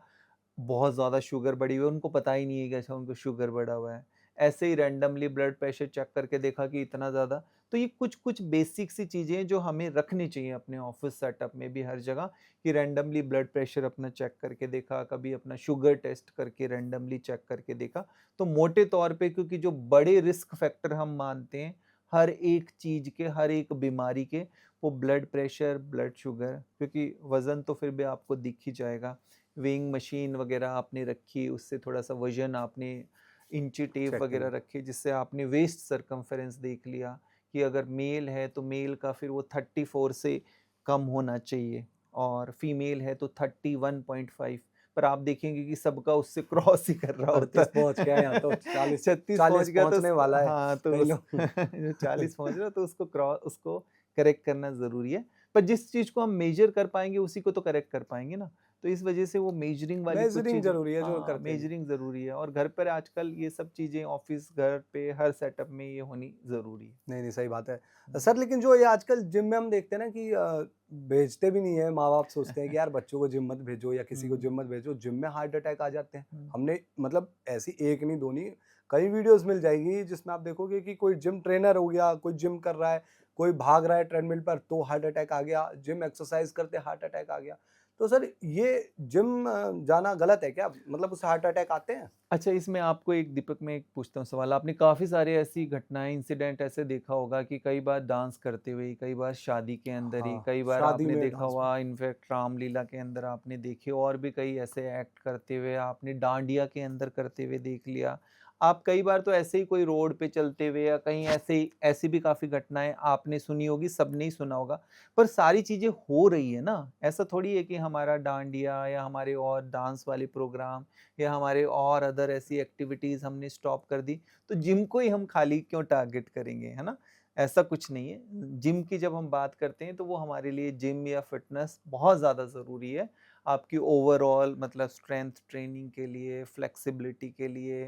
बहुत ज़्यादा शुगर बढ़ी हुई है, उनको पता ही नहीं है कि अच्छा उनको शुगर बढ़ा हुआ है। ऐसे ही रैंडमली ब्लड प्रेशर चेक करके देखा कि इतना ज़्यादा, तो ये कुछ-कुछ बेसिक सी चीज़ें हैं जो हमें रखनी चाहिए अपने ऑफ़िस सेटअप में भी हर जगह, कि रैंडमली ब्लड प्रेशर अपना चेक करके देखा, कभी अपना शुगर टेस्ट करके रैंडमली चेक करके देखा। तो मोटे तौर पे, क्योंकि जो बड़े रिस्क फैक्टर हम मानते हैं, हर एक चीज़ के, हर एक बीमारी के, वो ब्लड प्रेशर, ब्लड शुगर, क्योंकि वज़न तो फिर भी आपको दिख ही जाएगा। वेइंग मशीन वगैरह आपने रखी, उससे थोड़ा-सा वज़न आपने, इंची टेप चेक वगैरह करिए। रखी, जिससे आपने वेस्ट सर्कम्फेरेंस देख लिया, कि अगर मेल है तो मेल का फिर वो 34 से कम होना चाहिए, और फीमेल है तो 31.5, पर आप देखेंगे कि सबका उससे क्रॉस ही कर रहा होता 38 है। पहुँच गया है, यहाँ तो 40 36 पहुँच 40 गया तो पहुँचने उसको, वाला है, हाँ, तो कई उस लोग। जो 40 पहुँच रहा है, तो उसको करेक्ट करना ज़रूरी है। पर जिस चीज़ को हम मेज़र कर पाएँगे, उसी को तो करेक्ट कर पाएँगे ना। तो इस वजह से वो मेजरिंग वाली कुछ मेज़रिंग चीज़ें, ज़रूरी है जो हाँ, करते नहीं। मेजरिंग ज़रूरी है, और घर पर आजकल ये सब चीज़ें ऑफ़िस, घर पे, हर सेटअप में ये होनी ज़रूरी है। नहीं, नहीं, सही बात है। हुँ, सर लेकिन जो ये आजकल जिम में हम देखते हैं ना कि भेजते भी नहीं है, माँ-बाप सोचते हैं कि यार बच्चों को जिम मत भेजो या किसी को हुँ, जिम मत भेजो, जिम में हार्ट अटैक आ जाते हैं। हुँ, हमने मतलब ऐसी एक नहीं, दो नहीं, कई वीडियोज़ मिल जाएगी जिसमें आप देखोगे कि कोई जिम ट्रेनर हो गया, कोई जिम कर रहा है, कोई भाग रहा है ट्रेडमिल पर तो हार्ट अटैक आ गया, जिम एक्सरसाइज़ करते हार्ट अटैक आ गया। तो सर ये जिम जाना गलत है क्या? मतलब उससे हार्ट अटैक आते हैं? अच्छा, इसमें आपको एक दीपक मैं एक पूछता हूँ सवाल। आपने काफ़ी सारे ऐसी घटनाएँ, इंसिडेंट ऐसे देखा होगा कि कई बार डांस करते हुए, कई बार शादी के अंदर ही, हाँ, कई बार शादी आपने में देखा डांस में। होगा इनफैक्ट रामलीला के अंदर आपने देखे और भी कई ऐसे एक्ट करते हुए आपने डांडिया के अंदर करते हुए देख लिया। आप कई बार तो ऐसे ही कोई रोड पे चलते हुए या कहीं ऐसे ही ऐसी भी काफ़ी घटनाएँ आपने सुनी होगी, सबने ही सुना होगा। पर सारी चीज़ें हो रही है ना, ऐसा थोड़ी है कि हमारा डांडिया या हमारे और डांस वाले प्रोग्राम या हमारे और अदर ऐसी एक्टिविटीज़ हमने स्टॉप कर दी, तो जिम को ही हम खाली क्यों टारगेट करेंगे, है ना? ऐसा कुछ नहीं है। जिम की जब हम बात करते हैं तो वो हमारे लिए जिम या फिटनेस बहुत ज़्यादा ज़रूरी है। आपकी ओवरऑल मतलब स्ट्रेंथ ट्रेनिंग के लिए, फ्लेक्सिबिलिटी के लिए,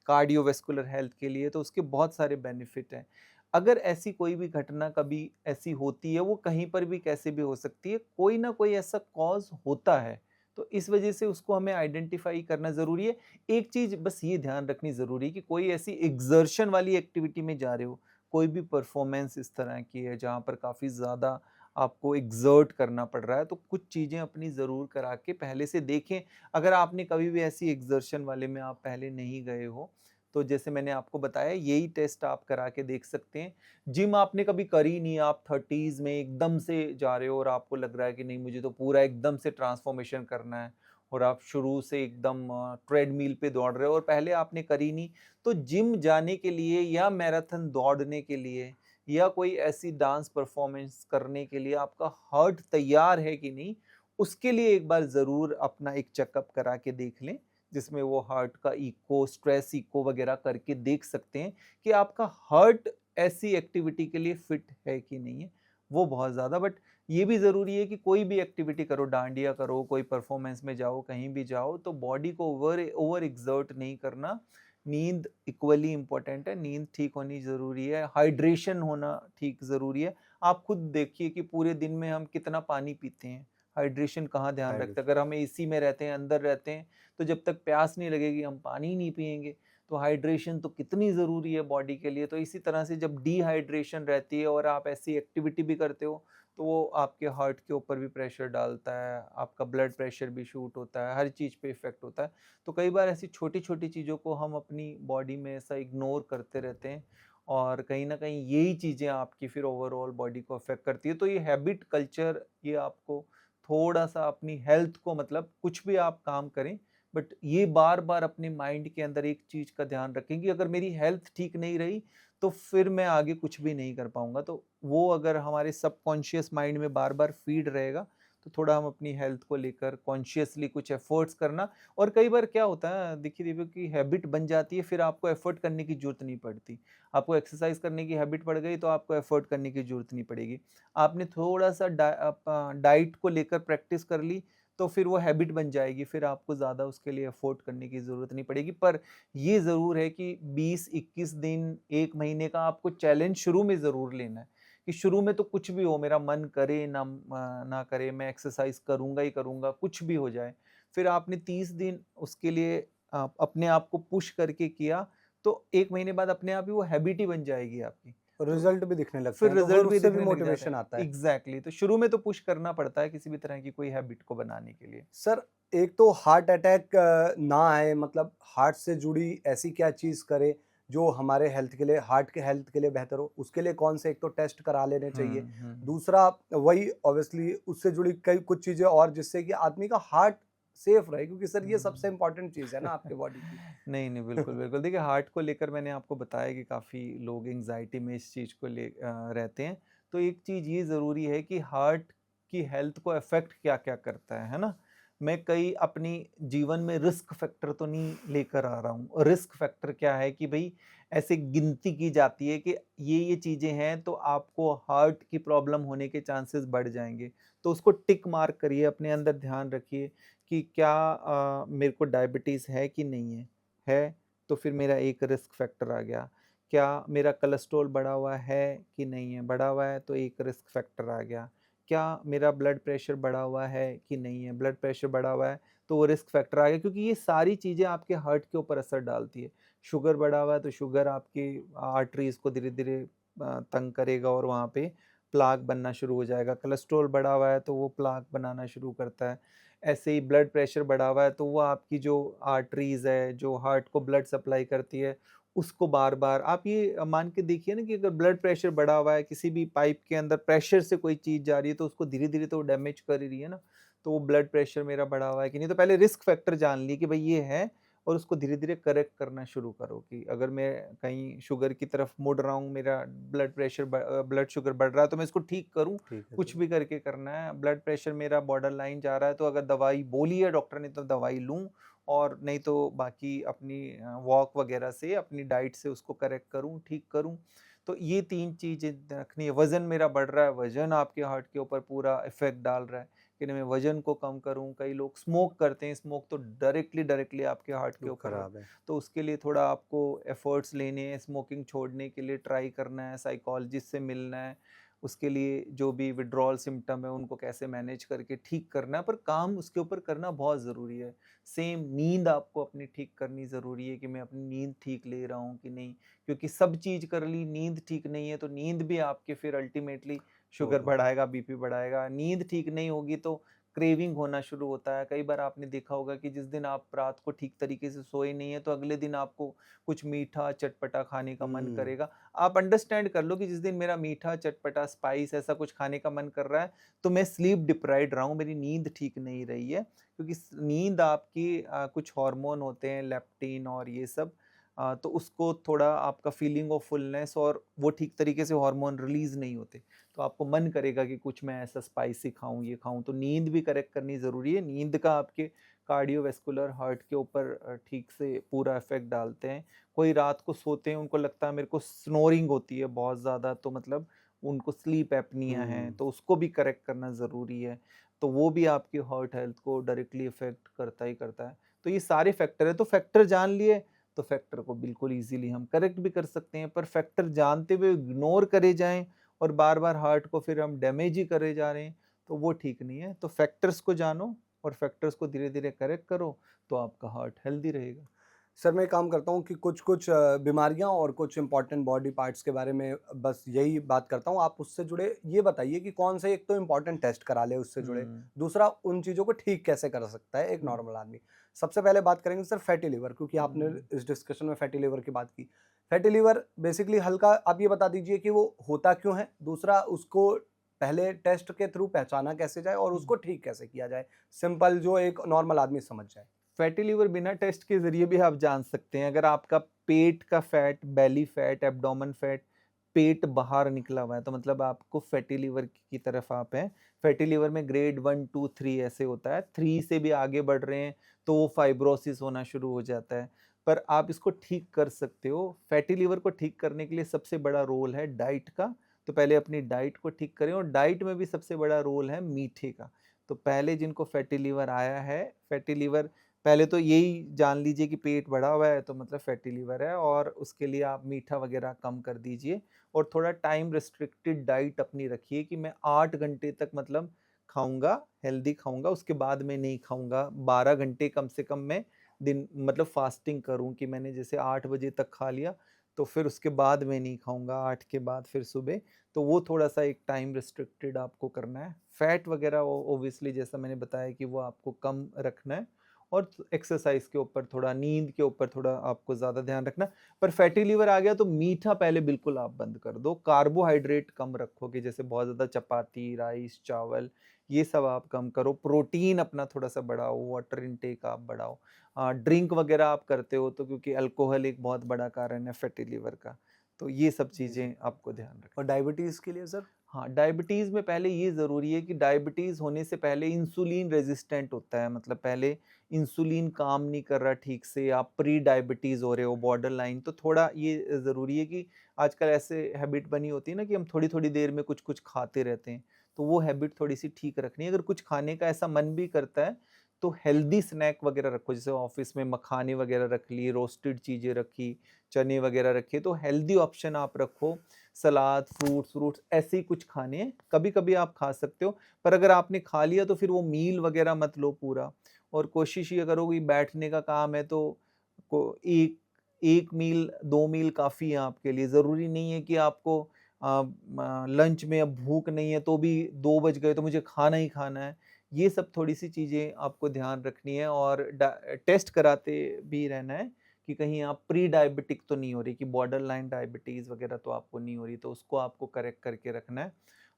कार्डियोवैस्कुलर हेल्थ के लिए, तो उसके बहुत सारे बेनिफिट हैं। अगर ऐसी कोई भी घटना कभी ऐसी होती है, वो कहीं पर भी कैसे भी हो सकती है, कोई ना कोई ऐसा कॉज़ होता है। तो इस वजह से उसको हमें आइडेंटिफ़ाई करना ज़रूरी है। एक चीज़ बस ये ध्यान रखनी ज़रूरी है कि कोई ऐसी एक्सर्शन वाली एक्टिविटी में जा रहे हो, कोई भी परफ़ॉर्मेंस इस तरह की है जहाँ पर काफ़ी ज़्यादा आपको एक्सर्ट करना पड़ रहा है, तो कुछ चीज़ें अपनी ज़रूर करा के पहले से देखें। अगर आपने कभी भी ऐसी एक्सर्शन वाले में आप पहले नहीं गए हो, तो जैसे मैंने आपको बताया यही टेस्ट आप करा के देख सकते हैं। जिम आपने कभी करी नहीं, आप 30s में एकदम से जा रहे हो और आपको लग रहा है कि नहीं मुझे तो पूरा एकदम से ट्रांसफॉर्मेशन करना है और आप शुरू से एकदम ट्रेडमिल पे दौड़ रहे हो और पहले आपने करी नहीं, तो जिम जाने के लिए या मैराथन दौड़ने के लिए या कोई ऐसी डांस परफॉर्मेंस करने के लिए आपका हार्ट तैयार है कि नहीं, उसके लिए एक बार ज़रूर अपना एक चेकअप करा के देख लें, जिसमें वो हार्ट का इको, स्ट्रेस इको वगैरह करके देख सकते हैं कि आपका हार्ट ऐसी एक्टिविटी के लिए फिट है कि नहीं है, वो बहुत ज़्यादा। बट ये भी ज़रूरी है कि कोई भी एक्टिविटी करो, डांडिया करो, कोई परफॉर्मेंस में जाओ, कहीं भी जाओ, तो बॉडी को ओवर ओवर एक्सर्ट नहीं करना। नींद इक्वली इम्पोर्टेंट है, नींद ठीक होनी ज़रूरी है, हाइड्रेशन होना ठीक ज़रूरी है। आप खुद देखिए कि पूरे दिन में हम कितना पानी पीते हैं, हाइड्रेशन कहाँ ध्यान रखते हैं। हाइड्रेशन। अगर हम एसी में रहते हैं, अंदर रहते हैं, तो जब तक प्यास नहीं लगेगी हम पानी ही नहीं पिएँगे। तो हाइड्रेशन तो कितनी ज़रूरी है बॉडी के लिए। तो इसी तरह से जब डिहाइड्रेशन रहती है और आप ऐसी एक्टिविटी भी करते हो, तो वो आपके हार्ट के ऊपर भी प्रेशर डालता है, आपका ब्लड प्रेशर भी शूट होता है, हर चीज़ पे इफ़ेक्ट होता है। तो कई बार ऐसी छोटी-छोटी चीज़ों को हम अपनी बॉडी में ऐसा इग्नोर करते रहते हैं और कहीं न कहीं यही चीज़ें आपकी फिर ओवरऑल बॉडी को अफ़ेक्ट करती है। तो ये हैबिट कल्चर ये आपको थोड़ा-सा अपनी हेल्थ को मतलब कुछ भी आप काम करें, बट ये बार-बार अपने माइंड के अंदर एक चीज़ का ध्यान रखें कि अगर मेरी हेल्थ ठीक नहीं रही, तो फिर मैं आगे कुछ भी नहीं कर पाऊँगा। तो वो अगर हमारे सबकॉन्शियस माइंड में बार-बार फ़ीड रहेगा, तो थोड़ा हम अपनी हेल्थ को लेकर कॉन्शियसली कुछ एफ़र्ट्स करना। और कई बार क्या होता है देखिए दीपक की हैबिट बन जाती है, फिर आपको एफ़र्ट करने की ज़रूरत नहीं पड़ती। आपको एक्सरसाइज़ करने की हैबिट पड़ गई, तो आपको एफ़र्ट करने की ज़रूरत नहीं पड़ेगी। आपने थोड़ा-सा डाइट को लेकर प्रैक्टिस कर ली, तो फिर वो हैबिट बन जाएगी, फिर आपको ज़्यादा उसके लिए एफ़ोर्ट करने की ज़रूरत नहीं पड़ेगी। पर ये ज़रूर है कि 20-21 दिन, 1 महीने का आपको चैलेंज शुरू में ज़रूर लेना है, कि शुरू में तो कुछ भी हो, मेरा मन करे ना करे, मैं एक्सरसाइज़ करूँगा ही करूँगा, कुछ भी हो जाए। फिर आपने 30 दिन उसके लिए अपने आप को पुश करके किया, तो 1 महीने बाद अपने आप ही वो हैबिट ही बन जाएगी आपकी। तो रिजल्ट भी दिखने लगते फिर हैं, तो फिर रिज़ल्ट भी उससे भी दिखने लग जाता मोटिवेशन है। आता है। एग्ज़ैक्टली, तो शुरू में तो पुश करना पड़ता है किसी भी तरह की कोई हैबिट को बनाने के लिए। सर, एक तो हार्ट अटैक ना आए, मतलब हार्ट से जुड़ी ऐसी क्या चीज़ करें जो हमारे हेल्थ के लिए, हार्ट के हेल्थ के लिए बेहतर हो? उसके लिए कौन से एक तो टेस्ट करा लेने चाहिए। हुँ, हुँ। दूसरा वही ऑब्वियसली उससे जुड़ी कई कुछ चीज़ें और जिससे कि आदमी का हार्ट सेफ रहे, क्योंकि सर ये सबसे हुँ। इम्पोर्टेंट चीज़ है ना आपके बॉडी की। नहीं, नहीं, बिल्कुल, बिल्कुल। देखिए हार्ट को लेकर मैंने आपको बताया कि काफ़ी लोग एंग्ज़ायटी में इस चीज़ को रहते हैं। तो एक चीज़ ये ज़रूरी है कि हार्ट की हेल्थ को अफ़ेक्ट क्या-क्या करता है ना? मैं कई अपनी जीवन में रिस्क फैक्टर तो नहीं लेकर आ रहा हूँ। रिस्क फैक्टर क्या है कि भई ऐसे गिनती की जाती है कि ये चीज़ें हैं तो आपको हार्ट की प्रॉब्लम होने के चांसेस बढ़ जाएँगे। तो उसको टिक मार्क करिए, अपने अंदर ध्यान रखिए कि क्या मेरे को डायबिटीज़ है कि नहीं है? है, तो फिर मेरा एक रिस्क फैक्टर आ गया। क्या मेरा कोलेस्ट्रॉल बढ़ा हुआ है कि नहीं है? बढ़ा हुआ है तो एक रिस्क फैक्टर आ गया। क्या मेरा ब्लड प्रेशर बढ़ा हुआ है कि नहीं है? ब्लड प्रेशर बढ़ा हुआ है तो वो रिस्क फैक्टर आ गया, क्योंकि ये सारी चीज़ें आपके हार्ट के ऊपर असर डालती है। शुगर बढ़ा हुआ है तो शुगर आपकी आर्टरीज़ को धीरे-धीरे तंग करेगा और वहाँ पे प्लाक बनना शुरू हो जाएगा। कोलेस्ट्रॉल बढ़ा हुआ है तो वो प्लाक बनाना शुरू करता है। ऐसे ही ब्लड प्रेशर बढ़ा हुआ है तो वो आपकी जो आर्टरीज़ है, जो हार्ट को ब्लड सप्लाई करती है, उसको बार-बार आप ये मान के देखिए ना कि अगर ब्लड प्रेशर बढ़ा हुआ है, किसी भी पाइप के अंदर प्रेशर से कोई चीज़ जा रही है तो उसको धीरे-धीरे तो डैमेज कर ही रही है ना। तो वो ब्लड प्रेशर मेरा बढ़ा हुआ है कि नहीं, तो पहले रिस्क फैक्टर जान ली कि भई ये है और उसको धीरे-धीरे करेक्ट करना शुरू करो कि अगर मैं कहीं शुगर की तरफ मुड़ रहा हूँ, मेरा ब्लड शुगर बढ़ रहा है तो मैं इसको ठीक करूँ, ठीक है, कुछ ठीक है। भी करके करना है। ब्लड प्रेशर मेरा बॉर्डर लाइन जा रहा है तो अगर दवाई बोली है डॉक्टर ने तो दवाई लूँ और नहीं तो बाकी अपनी वॉक वगैरह से, अपनी डाइट से उसको करेक्ट करूँ, ठीक करूँ। तो ये 3 चीज़ें रखनी है। वज़न मेरा बढ़ रहा है, वज़न आपके हार्ट के ऊपर पूरा इफ़ेक्ट डाल रहा है कि नहीं मैं वज़न को कम करूँ। कई लोग स्मोक करते हैं, स्मोक तो डायरेक्टली आपके हार्ट के वो ऊपर, खराब है। तो उसके लिए थोड़ा आपको एफ़र्ट्स लेने हैं, स्मोकिंग छोड़ने के लिए ट्राई करना है, साइकोलॉजिस्ट से मिलना है। उसके लिए जो भी विथड्रॉल सिम्पटम है उनको कैसे मैनेज करके ठीक करना है, पर काम उसके ऊपर करना बहुत ज़रूरी है। सेम नींद आपको अपनी ठीक करनी ज़रूरी है कि मैं अपनी नींद ठीक ले रहा हूँ कि नहीं, क्योंकि सब चीज़ कर ली, नींद ठीक नहीं है तो नींद भी आपके फिर अल्टीमेटली शुगर वो बढ़ाएगा, बीपी बढ़ाएगा। नींद ठीक नहीं होगी तो क्रेविंग होना शुरू होता है। कई बार आपने देखा होगा कि जिस दिन आप रात को ठीक तरीके से सोए नहीं हैं, तो अगले दिन आपको कुछ मीठा, चटपटा खाने का मन हुँ, करेगा। आप अंडरस्टैंड कर लो कि जिस दिन मेरा मीठा, चटपटा, स्पाइस ऐसा कुछ खाने का मन कर रहा है, तो मैं स्लीप डिप्राइव्ड रहा हूँ, मेरी नींद ठीक नहीं रही है। क्योंकि नींद आपकी कुछ हार्मोन होते हैं लेप्टिन और ये सब, तो उसको थोड़ा आपका फीलिंग ऑफ फुलनेस और वो ठीक तरीके से हार्मोन रिलीज नहीं होते, तो आपको मन करेगा कि कुछ मैं ऐसा स्पाइसी खाऊं, ये खाऊं। तो नींद भी करेक्ट करनी ज़रूरी है। नींद का आपके कार्डियोवैस्कुलर हार्ट के ऊपर ठीक से पूरा इफेक्ट डालते हैं। कोई रात को सोते हैं उनको लगता है मेरे को स्नोरिंग होती है बहुत ज़्यादा, तो मतलब उनको स्लीप एपनिया है, हुँ। तो उसको भी करेक्ट करना ज़रूरी है। तो वो भी आपकी हार्ट हेल्थ को डायरेक्टली इफ़ेक्ट करता ही करता है। तो ये सारे फैक्टर हैं, तो फैक्टर जान लिए, तो फैक्टर को बिल्कुल ईज़िली हम करेक्ट भी कर सकते हैं, पर फैक्टर जानते हुए इग्नोर करे जाएँ और बार-बार हार्ट को फिर हम डैमेज ही करे जा रहे हैं, तो वो ठीक नहीं है। तो फैक्टर्स को जानो और फैक्टर्स को धीरे-धीरे करेक्ट करो, तो आपका हार्ट हेल्दी रहेगा। सर मैं एक काम करता हूँ कि कुछ-कुछ बीमारियाँ और कुछ इम्पोर्टेंट बॉडी पार्ट्स के बारे में बस यही बात करता हूँ। आप उससे जुड़े ये बताइए कि कौन से एक तो इम्पोर्टेंट टेस्ट करा ले उससे जुड़े, हुँ, दूसरा उन चीज़ों को ठीक कैसे कर सकता है एक हुँ, नॉर्मल आदमी। सबसे पहले बात करेंगे सर फैटी लिवर क्योंकि आपने हुँ। इस डिस्कशन में फैटी लिवर की बात की। फैटी लिवर बेसिकली हल्का आप ये बता दीजिए कि वो होता क्यों है? दूसरा उसको पहले टेस्ट के थ्रू पहचाना कैसे जाए और हुँ। उसको ठीक कैसे किया जाए? सिंपल जो एक नॉर्मल आदमी समझ जाए। फैटी लिवर बिना टेस्ट के ज़रिए भी आप जान सकते हैं। अगर आपका पेट का fat, belly fat, abdomen fat, पेट बाहर निकला हुआ है, तो मतलब आपको फैटी लिवर की तरफ आप हैं। फैटी लिवर में ग्रेड 1, 2, 3 ऐसे होता है। 3 से भी आगे बढ़ रहे हैं, तो वो फाइब्रोसिस होना शुरू हो जाता है। पर आप इसको ठीक कर सकते हो। फैटी लिवर को ठीक करने के लिए सबसे बड़ा रोल है डाइट का, तो पहले अपनी डाइट को ठीक करें और डाइट में भी सबसे बड़ा रोल है मीठे का। तो पहले जिनको फैटी लिवर आया है, फैटी लिवर पहले तो यही जान लीजिए कि पेट बढ़ा हुआ है तो मतलब फैटी लिवर है, और उसके लिए आप मीठा वगैरह कम कर दीजिए और थोड़ा टाइम रिस्ट्रिक्टेड डाइट अपनी रखिए कि मैं 8 घंटे तक मतलब खाऊँगा, हेल्दी खाऊँगा, उसके बाद मैं नहीं खाऊँगा। 12 घंटे कम से कम मैं दिन मतलब फास्टिंग करूँ कि मैंने जैसे 8 बजे तक खा लिया, तो फिर उसके बाद मैं नहीं खाऊँगा, 8 के बाद फिर सुबह। तो वो थोड़ा-सा एक टाइम रिस्ट्रिक्टेड आपको करना है। फैट वगैरह ओ ऑब्वियसली जैसा मैंने बताया कि वो आपको कम रखना है और एक्सरसाइज के ऊपर थोड़ा, नींद के ऊपर थोड़ा आपको ज़्यादा ध्यान रखना। पर फैटी लिवर आ गया तो मीठा पहले बिल्कुल आप बंद कर दो, कार्बोहाइड्रेट कम रखो कि जैसे बहुत ज़्यादा चपाती, राइस, चावल ये सब आप कम करो, प्रोटीन अपना थोड़ा-सा बढ़ाओ, वाटर इनटेक आप बढ़ाओ। ड्रिंक वगैरह आप करते हो तो क्योंकि अल्कोहल एक बहुत बड़ा कारण है फैटी लिवर का, तो ये सब जी, जी। चीज़ें आपको ध्यान और रखनी है। डायबिटीज़ के लिए सर? हाँ, डायबिटीज़ में पहले ये ज़रूरी है कि डायबिटीज़ होने से पहले इंसुलिन रेज़िस्टेंट होता है, मतलब पहले इंसुलिन काम नहीं कर रहा ठीक से, आप प्री डायबिटीज़ हो रहे हो, बॉर्डर लाइन, तो थोड़ा ये ज़रूरी है कि आजकल ऐसे हैबिट बनी होती है ना कि हम थोड़ी-थोड़ी देर में कुछ-कुछ खाते रहते हैं, तो वो हैबिट थोड़ी-सी ठीक रखनी है। अगर कुछ खाने का ऐसा मन भी करता है, तो हेल्दी स्नैक वगैरह रखो, जैसे ऑफ़िस में मखाने वगैरह रख लिए, रोस्टेड चीज़ें रखी, चने वगैरह रखे, तो हेल्दी ऑप्शन आप रखो। सलाद, फ्रूट्स ऐसे ही कुछ खाने हैं, कभी-कभी आप खा सकते हो, पर अगर आपने खा लिया तो फिर वो मील वगैरह मत लो पूरा, और कोशिश ये करो कि बैठने का काम है तो को 1 1 मील, 2 मील काफ़ी है आपके लिए, ज़रूरी नहीं है कि आपको लंच में अब भूख नहीं है तो भी 2 बज गए तो मुझे खाना ही खाना है। ये सब थोड़ी-सी चीज़ें आपको ध्यान रखनी है और टेस्ट कराते भी रहना है कि कहीं आप प्री डायबिटिक तो नहीं हो रही, कि बॉर्डर लाइन डायबिटीज़ वगैरह तो आपको नहीं हो रही, तो उसको आपको करेक्ट करके रखना है।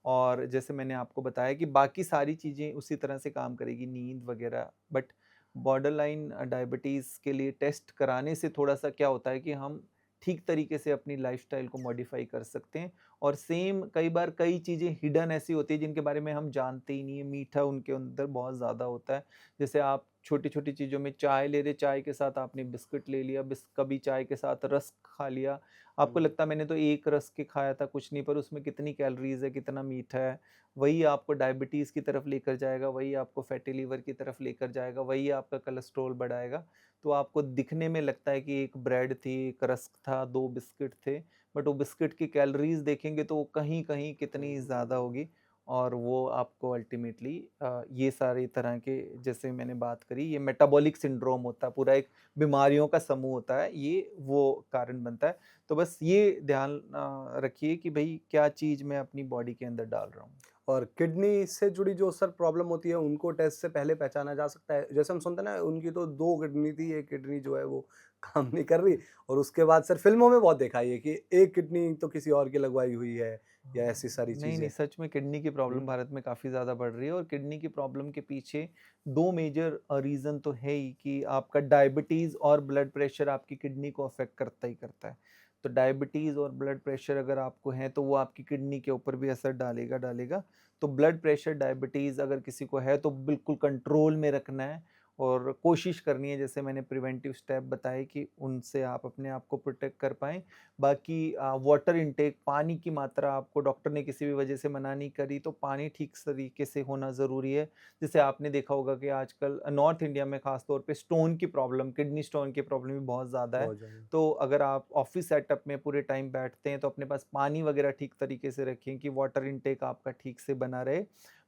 और जैसे मैंने आपको बताया कि बाकी सारी चीज़ें उसी तरह से काम करेगी, नींद वगैरह, बट बॉर्डर लाइन डायबिटीज़ के लिए टेस्ट कराने से थोड़ा-सा क्या होता है कि हम ठीक तरीके से अपनी लाइफ़स्टाइल को मॉडिफ़ाई कर सकते हैं। और सेम कई बार कई चीज़ें हिडन ऐसी होती हैं जिनके बारे में हम जानते ही नहीं है, मीठा उनके अंदर बहुत ज़्यादा होता है। जैसे आप छोटी-छोटी चीज़ों में चाय ले रहे, चाय के साथ आपने बिस्किट ले लिया, कभी चाय के साथ रस्क खा लिया। आपको हुँ। लगता है मैंने तो 1 रस्क ही खाया था, कुछ नहीं, पर उसमें कितनी कैलोरीज़ है, कितना मीठा है। वही आपको डायबिटीज़ की तरफ लेकर जाएगा, वही आपको फैटी लिवर की तरफ लेकर जाएगा, वही आपका कोलेस्ट्रॉल बढ़ाएगा। तो आपको दिखने में लगता है कि एक ब्रेड थी, 1 रस्क था, 2 बिस्किट थे, बट वो बिस्किट की कैलोरीज़ देखेंगे तो वो कहीं-कहीं कितनी ज़्यादा होगी। और वो आपको अल्टीमेटली ये सारी तरह के, जैसे मैंने बात करी, ये मेटाबॉलिक सिंड्रोम होता है, पूरा एक बीमारियों का समूह होता है, ये वो कारण बनता है। तो बस ये ध्यान रखिए कि भई क्या चीज़ मैं अपनी बॉडी के अंदर डाल रहा हूँ। और किडनी से जुड़ी जो सर प्रॉब्लम होती है उनको टेस्ट से पहले पहचाना जा सकता है? जैसे हम सुनते हैं ना उनकी तो 2 किडनी थी, 1 किडनी जो है वो काम नहीं कर रही और उसके बाद सर फ़िल्मों में बहुत देखा है ये कि 1 किडनी तो किसी और की लगवाई हुई है या ऐसी सारी नहीं, नहीं, चीज़ें। सच में किडनी की हुँ, प्रॉब्लम भारत में काफ़ी ज़्यादा बढ़ रही है, और किडनी की प्रॉब्लम के पीछे 2 मेजर रीज़न तो है ही, कि आपका डायबिटीज़ और ब्लड प्रेशर आपकी किडनी को अफ़ेक्ट करता ही करता है। तो डायबिटीज़ और ब्लड प्रेशर अगर आपको है तो वो आपकी किडनी के ऊपर भी असर डालेगा। तो ब्लड प्रेशर, डायबिटीज़ अगर किसी को है तो बिल्कुल कंट्रोल में रखना है और कोशिश करनी है, जैसे मैंने प्रिवेंटिव स्टेप बताए, कि उनसे आप अपने आप को प्रोटेक्ट कर पाएँ। बाकी वाटर इनटेक, पानी की मात्रा, आपको डॉक्टर ने किसी भी वजह से मना नहीं करी तो पानी ठीक तरीके से होना ज़रूरी है। जैसे आपने देखा होगा कि आजकल नॉर्थ इंडिया में ख़ास तौर पे स्टोन की प्रॉब्लम, किडनी स्टोन की प्रॉब्लम भी बहुत ज़्यादा है। बहुत ज़्यादा। तो अगर आप ऑफ़िस सेटअप में पूरे टाइम बैठते हैं तो अपने पास पानी वग़ैरह ठीक तरीके से रखें कि वाटर इनटेक आपका ठीक से बना रहे।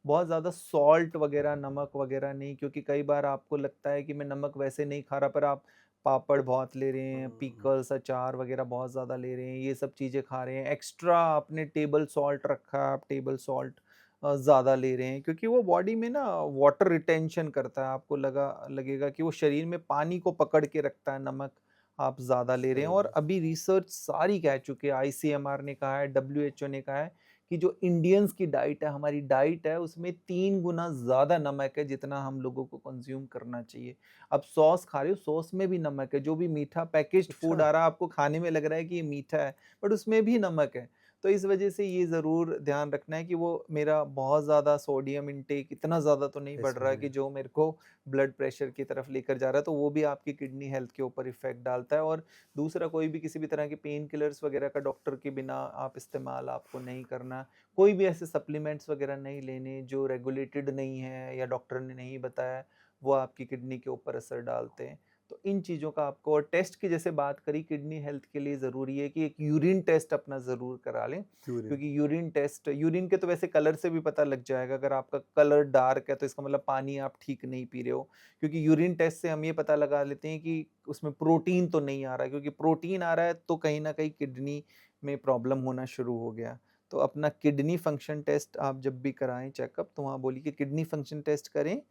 बहुत ज़्यादा सॉल्ट वग़ैरह, नमक वग़ैरह नहीं, क्योंकि कई बार आपको लगता है कि मैं नमक वैसे नहीं खा रहा, पर आप पापड़ बहुत ले रहे हैं, हुँ, पिकल्स, अचार वग़ैरह बहुत ज़्यादा ले रहे हैं, ये सब चीज़ें खा रहे हैं, एक्स्ट्रा आपने टेबल सॉल्ट रखा है, आप टेबल सॉल्ट ज़्यादा ले रहे हैं, क्योंकि वो बॉडी में ना वाटर रिटेंशन करता है, आपको लगेगा कि वो शरीर में पानी को पकड़ के रखता है, नमक आप ज़्यादा ले रहे हैं। सही और बात। अभी रिसर्च सारी कह चुके हैं, आईसीएमआर ने कहा है, डब्ल्यूएचओ ने कहा है कि जो इंडियंस की डाइट है, हमारी डाइट है, उसमें 3 गुना ज़्यादा नमक है, जितना हम लोगों को कंज़्यूम करना चाहिए। अब सॉस खा रहे हो, सॉस में भी नमक है, जो भी मीठा पैकेज्ड फूड अच्छा। आ रहा है, आपको खाने में लग रहा है कि ये मीठा है, बट उसमें भी नमक है। तो इस वजह से ये ज़रूर ध्यान रखना है कि वो मेरा बहुत ज़्यादा सोडियम इंटेक इतना ज़्यादा तो नहीं बढ़ रहा है इसमें कि जो मेरे को ब्लड प्रेशर की तरफ लेकर जा रहा है, तो वो भी आपकी किडनी हेल्थ के ऊपर इफ़ेक्ट डालता है। और दूसरा, कोई भी किसी भी तरह के पेन किलर्स वगैरह का डॉक्टर के बिना आप इस्तेमाल आपको नहीं करना। कोई भी ऐसे सप्लीमेंट्स वगैरह नहीं लेने जो रेगुलेटेड नहीं है या डॉक्टर ने नहीं बताया, वो आपकी किडनी के ऊपर असर डालते हैं। तो इन चीज़ों का आपको, और टेस्ट की जैसे बात करी, किडनी हेल्थ के लिए ज़रूरी है कि एक यूरिन टेस्ट अपना ज़रूर करा लें, यूरिन। क्योंकि यूरिन टेस्ट, यूरिन के तो वैसे कलर से भी पता लग जाएगा, अगर आपका कलर डार्क है तो इसका मतलब पानी आप ठीक नहीं पी रहे हो, क्योंकि यूरिन टेस्ट से हम ये पता लगा लेते हैं कि उसमें प्रोटीन तो नहीं आ रहा है, क्योंकि प्रोटीन आ रहा है तो कहीं न कहीं किडनी में प्रॉब्लम होना शुरू हो गया। तो अपना किडनी फंक्शन टेस्ट आप जब भी कराएँ चेकअप, तो वहाँ बोलिए कि किडनी फंक्शन टेस्ट करें,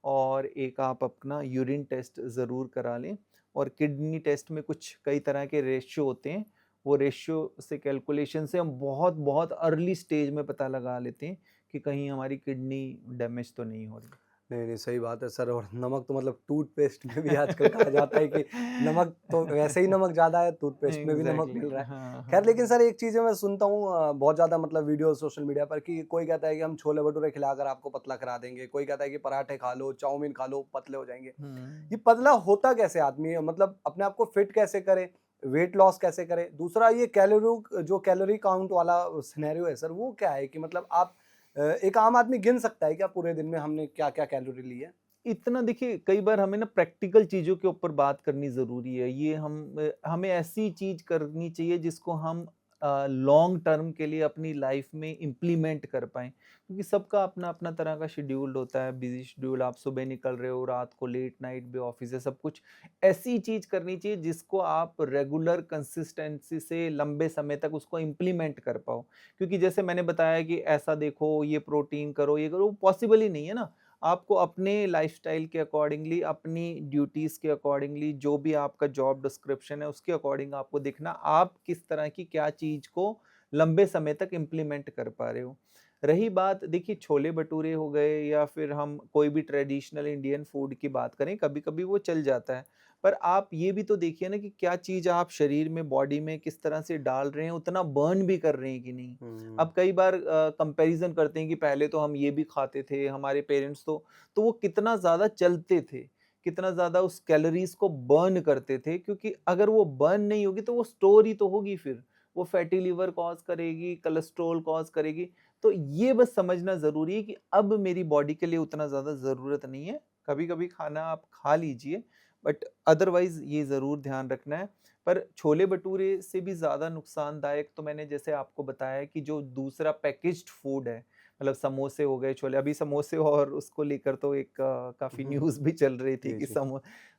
और एक आप अपना यूरिन टेस्ट ज़रूर करा लें। और किडनी टेस्ट में कुछ कई तरह के रेशियो होते हैं, वो रेशियो से, कैलकुलेशन से हम बहुत-बहुत अर्ली स्टेज में पता लगा लेते हैं कि कहीं हमारी किडनी डैमेज तो नहीं हो रही। नहीं, नहीं, सही बात है सर। और नमक तो मतलब टूथपेस्ट में भी आजकल कहा जाता है कि नमक तो वैसे ही नमक ज़्यादा है, टूथपेस्ट में भी नमक एग्ज़ैक्टली, मिल रहा है। हाँ, ख़ैर लेकिन हाँ। सर एक चीज़ मैं सुनता हूँ बहुत ज़्यादा मतलब वीडियो सोशल मीडिया पर कि कोई कहता है कि हम छोले-भटूरे खिलाकर आपको पतला करा देंगे, कोई कहता है कि पराठे खा लो, चाउमीन खा लो, पतले हो जाएँगे। हुँ। ये पतला होता कैसे आदमी? मतलब अपने आप को फिट कैसे करे? वेट लॉस कैसे करे? दूसरा ये कैलोरी काउंट वाला सिनेरियो है सर, वो क्या है कि मतलब आप एक आम आदमी गिन सकता है क्या पूरे दिन में हमने क्या-क्या कैलोरी ली है? इतना देखिए, कई बार हमें ना प्रैक्टिकल चीज़ों के ऊपर बात करनी ज़रूरी है। ये हमें ऐसी चीज़ करनी चाहिए जिसको हम लॉन्ग टर्म के लिए अपनी लाइफ में इम्प्लीमेंट कर पाएँ। क्योंकि सबका अपना-अपना तरह का शेड्यूल होता है, बिज़ी शेड्यूल, आप सुबह निकल रहे हो, रात को लेट नाइट भी ऑफ़िस है, सब कुछ। ऐसी चीज़ करनी चाहिए जिसको आप रेगुलर कंसिस्टेंसी से लंबे समय तक उसको इम्प्लीमेंट कर पाओ। क्योंकि जैसे मैंने बताया कि ऐसा देखो, ये प्रोटीन करो, ये करो, पॉसिबल ही नहीं है ना। आपको अपने लाइफ़स्टाइल के अकॉर्डिंगली, अपनी ड्यूटीज़ के अकॉर्डिंगली, जो भी आपका जॉब डिस्क्रिप्शन है, उसके अकॉर्डिंग आपको देखना, आप किस तरह की क्या चीज़ को लंबे समय तक इम्प्लीमेंट कर पा रहे हो। रही बात देखिए छोले-भटूरे हो गए या फिर हम कोई भी ट्रेडिशनल इंडियन फूड की बात करें, कभी-कभी वो चल जाता है। पर आप ये भी तो देखिए ना कि क्या चीज़ आप शरीर में, बॉडी में किस तरह से डाल रहे हैं, उतना बर्न भी कर रहे हैं कि नहीं। हुँ, अब कई बार कंपैरिज़न करते हैं कि पहले तो हम ये भी खाते थे, हमारे पेरेंट्स तो वो कितना ज़्यादा चलते थे, कितना ज़्यादा उस कैलोरीज़ को बर्न करते थे क्योंकि अगर वो बर्न नहीं होगी तो वो स्टोर ही तो होगी फिर। वो फैटी लिवर कॉज़ करेगी, कोलेस्ट्रॉल कॉज़ करेगी। तो ये बस समझना ज़रूरी है कि अब मेरी बॉडी के लिए उतना ज़्यादा ज़रूरत नहीं है। कभी-कभी खाना आप खा लीजिए, बट अदरवाइज़ ये ज़रूर ध्यान रखना है। पर छोले-भटूरे से भी ज़्यादा नुकसानदायक तो मैंने जैसे आपको बताया कि जो दूसरा पैकेज्ड फूड है, मतलब समोसे हो गए, छोले, अभी समोसे और उसको लेकर तो एक काफ़ी हुँ, न्यूज़ भी चल रही थी जी, कि जी।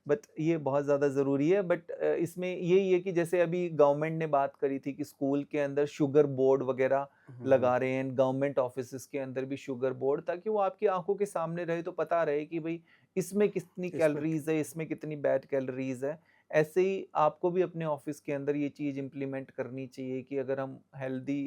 बट ये बहुत ज़्यादा ज़रूरी है, बट इसमें यही है कि जैसे अभी गवर्नमेंट ने बात करी थी कि स्कूल के अंदर शुगर बोर्ड वग़ैरह हुँ, लगा रहे हैं, गवर्नमेंट ऑफ़िसेज़ के अंदर भी शुगर बोर्ड, ताकि वो आपकी आँखों के सामने रहे तो पता रहे कि भई इसमें कितनी इसमें कैलोरीज़ है, इसमें कितनी बैड कैलोरीज़ है। ऐसे ही आपको भी अपने ऑफ़िस के अंदर ये चीज़ इम्प्लीमेंट करनी चाहिए कि अगर हम हेल्दी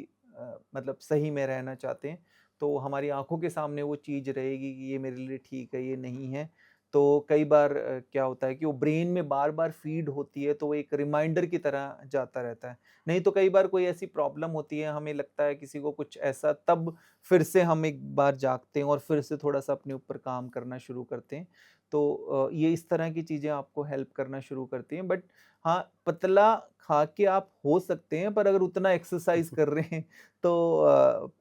मतलब सही में रहना चाहते हैं, तो हमारी आँखों के सामने वो चीज़ रहेगी कि ये मेरे लिए ठीक है, ये नहीं है। तो कई बार क्या होता है कि वो ब्रेन में बार-बार फ़ीड होती है, तो वो एक रिमाइंडर की तरह जाता रहता है। नहीं तो कई बार कोई ऐसी प्रॉब्लम होती है, हमें लगता है किसी को कुछ ऐसा, तब फिर से हम एक बार जागते हैं और फिर से थोड़ा-सा अपने ऊपर काम करना शुरू करते हैं। तो ये इस तरह की चीज़ें आपको हेल्प करना शुरू करती हैं, बट हाँ, पतला खा के आप हो सकते हैं, पर अगर उतना एक्सरसाइज़ कर रहे हैं तो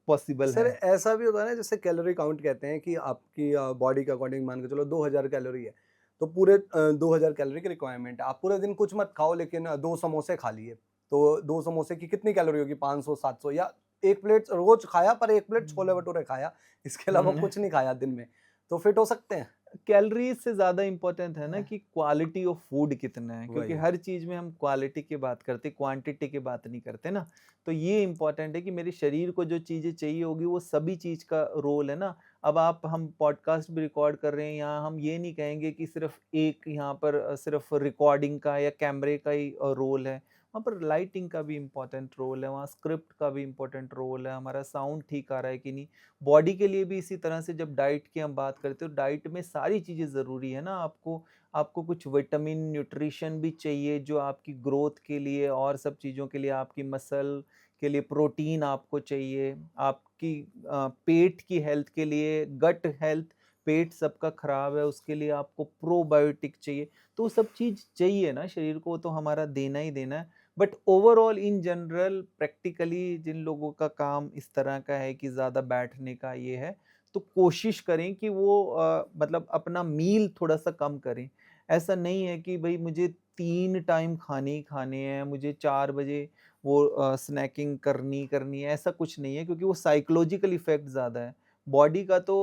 पॉसिबल सर है। ऐसा भी होता है ना जैसे कैलोरी काउंट कहते हैं कि आपकी बॉडी के अकॉर्डिंग मान के चलो 2000 कैलोरी है तो पूरे 2000 कैलोरी की रिक्वायरमेंट है आप पूरे दिन कुछ मत खाओ लेकिन दो समोसे खा लिए तो दो समोसे की कितनी कैलोरी होगी 500 700 या एक प्लेट रोज खाया पर एक प्लेट छोले हुँ। भटूरे खाया इसके अलावा हुँ। कुछ नहीं खाया दिन में तो फिट हो सकते हैं कैलोरीज़ से ज़्यादा इम्पोर्टेंट है ना हैं, कि क्वालिटी ऑफ फूड कितना है, क्योंकि वही हर चीज़ में हम क्वालिटी की बात करते, क्वांटिटी की बात नहीं करते ना। तो ये इम्पोर्टेंट है कि मेरे शरीर को जो चीज़ें चाहिए होगी वो सभी चीज़ का रोल है ना। अब आप हम पॉडकास्ट भी रिकॉर्ड कर रहे हैं, यहाँ हम ये नहीं कहेंगे कि सिर्फ़ एक यहाँ पर सिर्फ़ रिकॉर्डिंग का या कैमरे का ही रोल है। वहाँ पर लाइटिंग का भी इम्पोर्टेंट रोल है, वहाँ स्क्रिप्ट का भी इम्पोर्टेंट रोल है, हमारा साउंड ठीक आ रहा है कि नहीं। बॉडी के लिए भी इसी तरह से जब डाइट की हम बात करते हो, डाइट में सारी चीज़ें ज़रूरी है ना, आपको आपको कुछ विटामिन, न्यूट्रिशन भी चाहिए जो आपकी ग्रोथ के लिए और सब चीज़ों के लिए, आपकी मसल के लिए प्रोटीन आपको चाहिए, आपकी पेट की हेल्थ के लिए, गट हेल्थ, पेट सबका खराब है उसके लिए आपको प्रोबायोटिक चाहिए। तो वो सब चीज़ चाहिए ना शरीर को, तो हमारा देना ही देना है। But overall in general practically जिन लोगों का काम इस तरह का है कि ज़्यादा बैठने का ये है, तो कोशिश करें कि वो मतलब अपना मील थोड़ा-सा कम करें। ऐसा नहीं है कि भई मुझे 3 टाइम खाने ही खाने हैं, मुझे 4 बजे वो स्नैकिंग करनी है, ऐसा कुछ नहीं है क्योंकि वो साइकोलॉजिकल इफ़ेक्ट ज़्यादा है। बॉडी का तो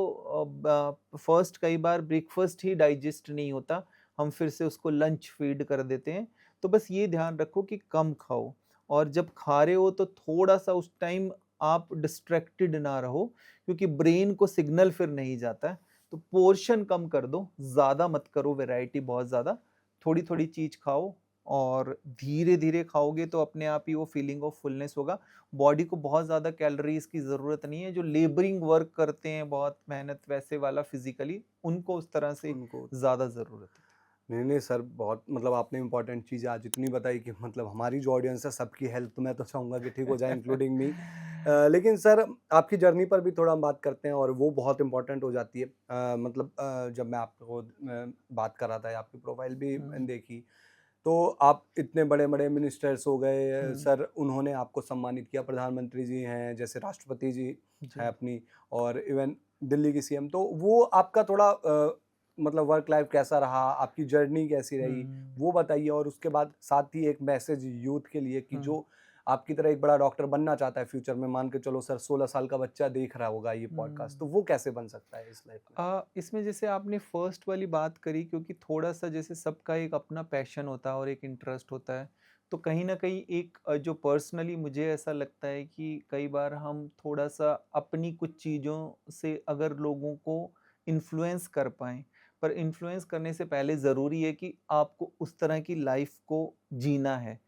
फर्स्ट कई बार ब्रेकफ़ास्ट ही डाइजेस्ट नहीं होता, हम फिर से उसको लंच फ़ीड कर देते हैं। तो बस ये ध्यान रखो कि कम खाओ और जब खा रहे हो तो थोड़ा-सा उस टाइम आप डिस्ट्रैक्टेड ना रहो क्योंकि ब्रेन को सिग्नल फिर नहीं जाता है। तो पोर्शन कम कर दो, ज़्यादा मत करो वैरायटी बहुत ज़्यादा, थोड़ी-थोड़ी चीज़ खाओ और धीरे-धीरे खाओगे तो अपने आप ही वो फीलिंग ऑफ फुलनेस होगा। बॉडी को बहुत ज़्यादा कैलोरीज़ की ज़रूरत नहीं है, जो लेबरिंग वर्क करते हैं बहुत मेहनत वैसे वाला फिज़िकली, उनको उस तरह से उनको ज़्यादा ज़रूरत है। नहीं, नहीं सर बहुत मतलब आपने इम्पोर्टेंट चीज़ें आज इतनी बताई कि मतलब हमारी जो ऑडियंस है सबकी हेल्थ तो मैं तो चाहूँगा कि ठीक हो जाए इंक्लूडिंग मी। लेकिन सर आपकी जर्नी पर भी थोड़ा हम बात करते हैं और वो बहुत इम्पोर्टेंट हो जाती है। मतलब जब मैं आपको बात कर रहा था या आपकी प्रोफाइल भी मैंने हुँ, देखी, तो आप इतने बड़े-बड़े मिनिस्टर्स हो गए हुँ, सर उन्होंने आपको सम्मानित किया, प्रधानमंत्री जी हैं, जैसे राष्ट्रपति जी हैं जी। अपनी और इवन दिल्ली की सीएम तो वो आपका थोड़ा मतलब वर्क लाइफ कैसा रहा? आपकी जर्नी कैसी रही? हुँ, वो बताइए और उसके बाद साथ ही एक मैसेज यूथ के लिए कि हुँ, जो आपकी तरह एक बड़ा डॉक्टर बनना चाहता है फ्यूचर में, मान के चलो सर 16 साल का बच्चा देख रहा होगा ये पॉडकास्ट, तो हुँ। वो कैसे बन सकता है इस लाइफ में? इसमें जैसे आपने फर्स्ट वाली बात करी, क्योंकि थोड़ा-सा जैसे सबका एक अपना पैशन होता है और एक इंटरेस्ट होता है। तो कहीं न कहीं एक जो पर्सनली मुझे ऐसा लगता है कि कई बार हम थोड़ा-सा अपनी कुछ चीज़ों से अगर लोगों को इन्फ्लुएंस कर पाएँ, पर इन्फ्लुएंस करने से पहले ज़रूरी है कि आपको उस तरह की लाइफ़ को जीना है।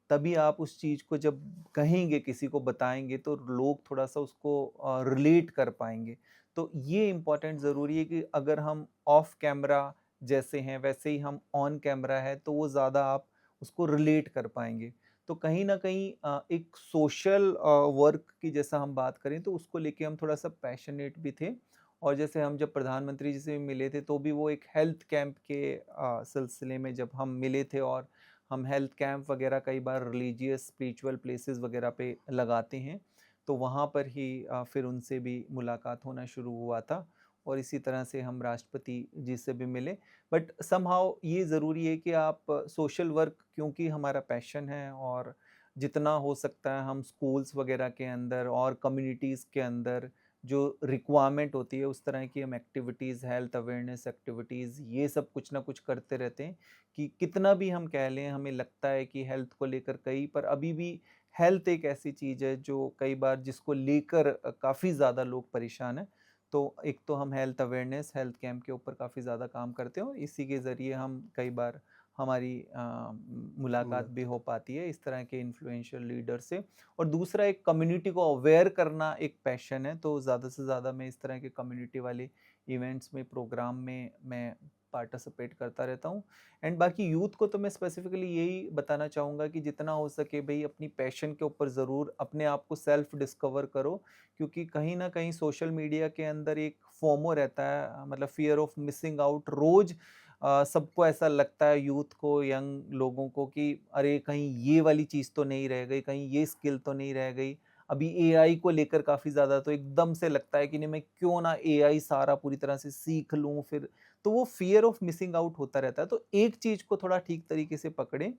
तभी आप उस चीज़ को जब कहेंगे, किसी को बताएँगे, तो लोग थोड़ा-सा उसको रिलेट कर पाएँगे। तो ये इम्पोर्टेंट ज़रूरी है कि अगर हम ऑफ कैमरा जैसे हैं, वैसे ही हम ऑन कैमरा है, तो वो ज़्यादा आप उसको रिलेट कर पाएँगे। तो कहीं न कहीं एक सोशल वर्क की जैसा हम बात करें, तो उसको लेके हम थोड़ा-सा पैशनेट भी थे। और जैसे हम जब प्रधानमंत्री जी से भी मिले थे, तो भी वो एक हेल्थ कैंप के सिलसिले में जब हम मिले थे, और हम हेल्थ कैंप वगैरह कई बार रिलीजियस स्पिरिचुअल प्लेसेस वगैरह पे लगाते हैं। तो वहाँ पर ही फिर उनसे भी मुलाकात होना शुरू हुआ था, और इसी तरह से हम राष्ट्रपति जी से भी मिले। बट समहाउ ये ज़रूरी है कि आप सोशल वर्क, क्योंकि हमारा पैशन है, और जितना हो सकता है हम स्कूल्स वगैरह के अंदर और कम्युनिटीज़ के अंदर जो रिक्वायरमेंट होती है, उस तरह की हम एक्टिविटीज़, हेल्थ अवेयरनेस एक्टिविटीज़, ये सब कुछ ना कुछ करते रहते हैं। कि कितना भी हम कह लें, हमें लगता है कि हेल्थ को लेकर कई, पर अभी भी हेल्थ एक ऐसी चीज़ है जो कई बार जिसको लेकर काफ़ी ज़्यादा लोग परेशान हैं। तो एक तो हम हेल्थ अवेयरनेस, हेल्थ कैंप के ऊपर काफ़ी ज़्यादा काम करते हैं, और इसी के ज़रिए हम कई बार हमारी मुलाकात भी मुलाकात। हो पाती है इस तरह के इन्फ्लुएंशियल लीडर से। और दूसरा, एक कम्युनिटी को अवेयर करना एक पैशन है, तो ज़्यादा से ज़्यादा मैं इस तरह के कम्युनिटी वाले इवेंट्स में, प्रोग्राम में मैं पार्टिसिपेट करता रहता हूँ। एंड बाकी यूथ को तो मैं स्पेसिफिकली यही बताना चाहूँगा कि जितना हो सके भई अपनी पैशन के ऊपर ज़रूर अपने आप को सेल्फ डिस्कवर करो, क्योंकि कहीं न कहीं सोशल मीडिया के अंदर एक फोमो रहता है, मतलब फ़ियर ऑफ मिसिंग आउट। रोज़ सबको ऐसा लगता है, यूथ को, यंग लोगों को, कि अरे कहीं ये वाली चीज़ तो नहीं रह गई, कहीं ये स्किल तो नहीं रह गई। अभी एआई को लेकर काफ़ी ज़्यादा तो एकदम से लगता है कि नहीं, मैं क्यों ना एआई सारा पूरी तरह से सीख लूँ फिर। तो वो फ़ियर ऑफ मिसिंग आउट होता रहता है। तो एक चीज़ को थोड़ा ठीक तरीके से पकड़ें,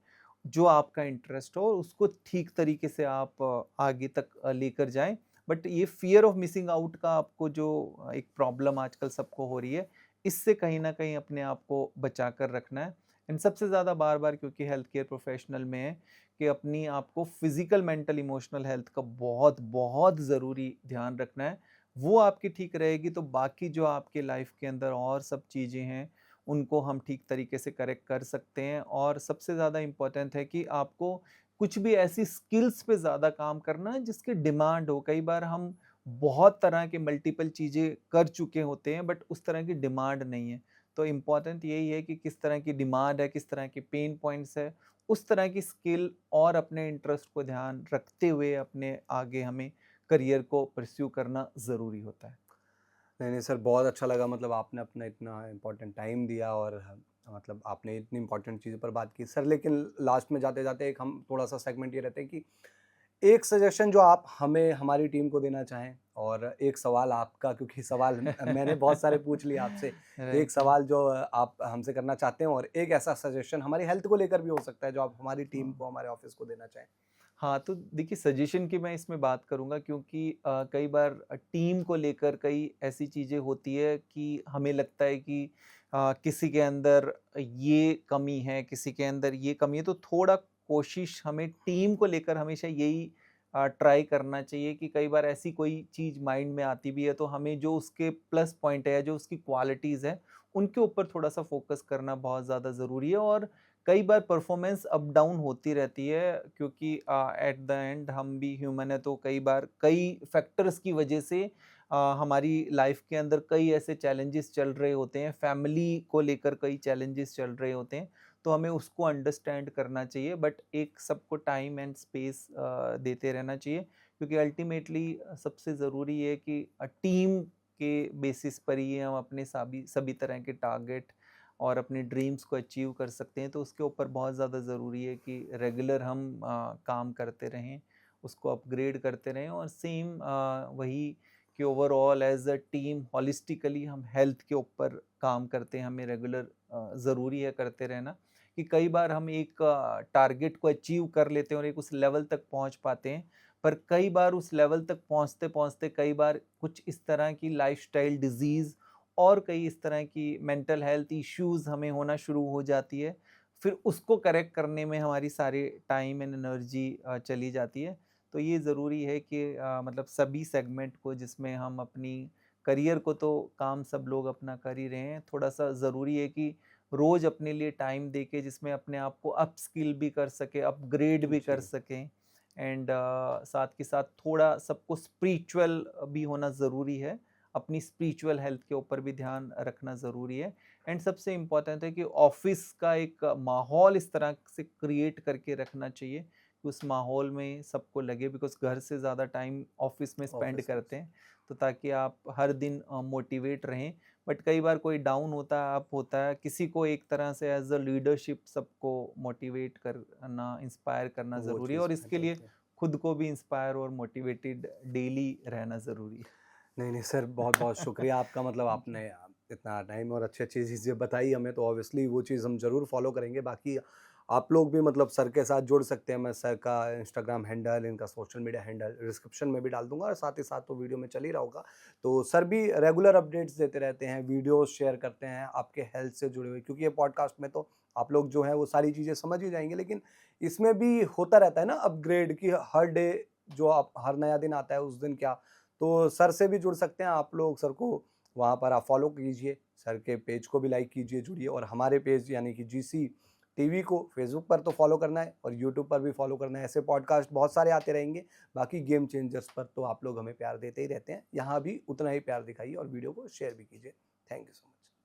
जो आपका इंटरेस्ट हो, और उसको ठीक तरीके से आप आगे तक लेकर जाएँ। बट ये फ़ियर ऑफ मिसिंग आउट का आपको जो एक प्रॉब्लम आजकल सबको हो रही है, इससे कहीं न कहीं अपने आप को बचा कर रखना है। एंड सबसे ज़्यादा बार-बार, क्योंकि हेल्थ केयर प्रोफ़ेशनल में है, कि अपनी आपको फ़िज़िकल, मेंटल, इमोशनल हेल्थ का बहुत ज़रूरी ध्यान रखना है। वो आपकी ठीक रहेगी, तो बाकी जो आपके लाइफ के अंदर और सब चीज़ें हैं, उनको हम ठीक तरीके से करेक्ट कर सकते हैं। और सबसे ज़्यादा इम्पोर्टेंट है कि आपको कुछ भी ऐसी स्किल्स पे ज़्यादा काम करना है जिसकी डिमांड हो। कई बार हम बहुत तरह के मल्टीपल चीज़ें कर चुके होते हैं, बट उस तरह की डिमांड नहीं है। तो इम्पोर्टेंट यही है कि किस तरह की डिमांड है, किस तरह के पेन पॉइंट्स है, उस तरह की स्किल और अपने इंटरेस्ट को ध्यान रखते हुए अपने आगे हमें करियर को परस्यू करना ज़रूरी होता है। नहीं, नहीं सर, बहुत अच्छा लगा, मतलब आपने अपना इतना इम्पोर्टेंट टाइम दिया और मतलब आपने इतनी इम्पोर्टेंट चीज़ों पर बात की। सर लेकिन लास्ट में जाते-जाते एक हम थोड़ा-सा सेगमेंट ये रहते हैं कि एक सजेशन जो आप हमें, हमारी टीम को देना चाहें, और एक सवाल आपका, क्योंकि सवाल मैंने बहुत सारे पूछ लिए आपसे। एक राइट, राइट। सवाल जो आप हमसे करना चाहते हैं, और एक ऐसा सजेशन हमारी हेल्थ को लेकर भी हो सकता है जो आप हमारी टीम हाँ। को, हमारे ऑफ़िस को देना चाहें। हाँ, तो देखिए, सजेशन की मैं इसमें बात करूँगा, क्योंकि कई बार टीम को लेकर कई ऐसी चीज़ें होती है कि हमें लगता है कि किसी के अंदर ये कमी है, किसी के अंदर ये कमी है, तो थोड़ा कोशिश हमें टीम को लेकर हमेशा यही ट्राई करना चाहिए कि कई बार ऐसी कोई चीज़ माइंड में आती भी है, तो हमें जो उसके प्लस पॉइंट है या जो उसकी क्वालिटीज़ हैं, उनके ऊपर थोड़ा-सा फ़ोकस करना बहुत ज़्यादा ज़रूरी है। और कई बार परफॉर्मेंस अप डाउन होती रहती है, क्योंकि एट द एंड हम भी ह्यूमन है, तो कई बार कई फैक्टर्स की वजह से हमारी लाइफ के अंदर कई ऐसे चैलेंजेस चल रहे होते हैं, फैमिली को लेकर कई चैलेंजेस चल रहे होते हैं, तो हमें उसको अंडरस्टैंड करना चाहिए, बट एक सबको टाइम एंड स्पेस देते रहना चाहिए, क्योंकि अल्टीमेटली सबसे ज़रूरी है कि टीम के बेसिस पर ही हम अपने सभी सभी तरह के टारगेट और अपने ड्रीम्स को अचीव कर सकते हैं। तो उसके ऊपर बहुत ज़्यादा ज़रूरी है कि रेगुलर हम काम करते रहें, उसको अपग्रेड करते रहें, और सेम वही कि overall as a team holistically हम हेल्थ के ऊपर काम करते हैं, हमें रेगुलर ज़रूरी है करते रहना, कि कई बार हम एक टारगेट को अचीव कर लेते हैं और एक उस लेवल तक पहुँच पाते हैं, पर कई बार उस लेवल तक पहुँचते-पहुँचते कई बार कुछ इस तरह की लाइफ़स्टाइल डिज़ीज़ और कई इस तरह की मेंटल हेल्थ इश्यूज़ हमें होना शुरू हो जाती है। फिर उसको करेक्ट करने में हमारी सारी टाइम एंड एनर्जी चली जाती है। तो ये ज़रूरी है कि मतलब सभी सेगमेंट को जिसमें हम अपनी करियर को तो काम सब लोग अपना कर ही रहे हैं, थोड़ा-सा ज़रूरी है कि रोज़ अपने लिए टाइम देके जिसमें अपने आप को अपस्किल भी कर सकें, अपग्रेड भी कर जी। सकें एंड साथ के साथ थोड़ा सबको स्पिरिचुअल भी होना ज़रूरी है। अपनी स्पिरिचुअल हेल्थ के ऊपर भी ध्यान रखना ज़रूरी है एंड सबसे इम्पोर्टेंट है कि ऑफ़िस का एक माहौल इस तरह से क्रिएट करके रखना चाहिए कि उस माहौल में सबको लगे बिकॉज़ घर से ज़्यादा टाइम ऑफ़िस में स्पेंड ऑफ़िस में। करते हैं, तो ताकि आप हर दिन मोटिवेट रहें। बट कई बार कोई डाउन होता है, अप होता है, किसी को एक तरह से एज़ अ लीडरशिप सबको मोटिवेट करना, इंस्पायर करना वो ज़रूरी है चीज़ और इसके मैटर लिए होती है। खुद को भी इंस्पायर और मोटिवेटेड डेली रहना ज़रूरी नहीं, नहीं सर, बहुत-बहुत है। शुक्रिया आपका, मतलब जी। आपने इतना टाइम और अच्छी-अच्छी चीज़ें बताई हमें, तो ऑब्वियसली वो चीज़ हम ज़रूर फ़ॉलो करेंगे। बाकी आप लोग भी मतलब सर के साथ जुड़ सकते हैं, मैं सर का इंस्टाग्राम हैंडल, इनका सोशल मीडिया हैंडल डिस्क्रिप्शन में भी डाल दूँगा और साथ ही साथ तो वीडियो में चल ही रहा होगा। तो सर भी रेगुलर अपडेट्स देते रहते हैं, वीडियोज़ शेयर करते हैं आपके हेल्थ से जुड़े हुए, क्योंकि ये पॉडकास्ट में तो आप लोग जो हैं वो सारी चीज़ें समझ ही जाएँगे, लेकिन इसमें भी होता रहता है ना अपग्रेड, कि हर डे जो आप हर नया दिन आता है उस दिन क्या, तो सर से भी जुड़ सकते हैं आप लोग। सर को वहाँ पर आप फॉलो कीजिए, सर के पेज को भी लाइक कीजिए, जुड़िए, और हमारे पेज यानी कि जीसी टीवी को फेसबुक पर तो फॉलो करना है और यूट्यूब पर भी फॉलो करना है। ऐसे पॉडकास्ट बहुत सारे आते रहेंगे। बाकी गेम चेंजर्स पर तो आप लोग हमें प्यार देते ही रहते हैं, यहाँ भी उतना ही प्यार दिखाइए और वीडियो को शेयर भी कीजिए। Thank you so much.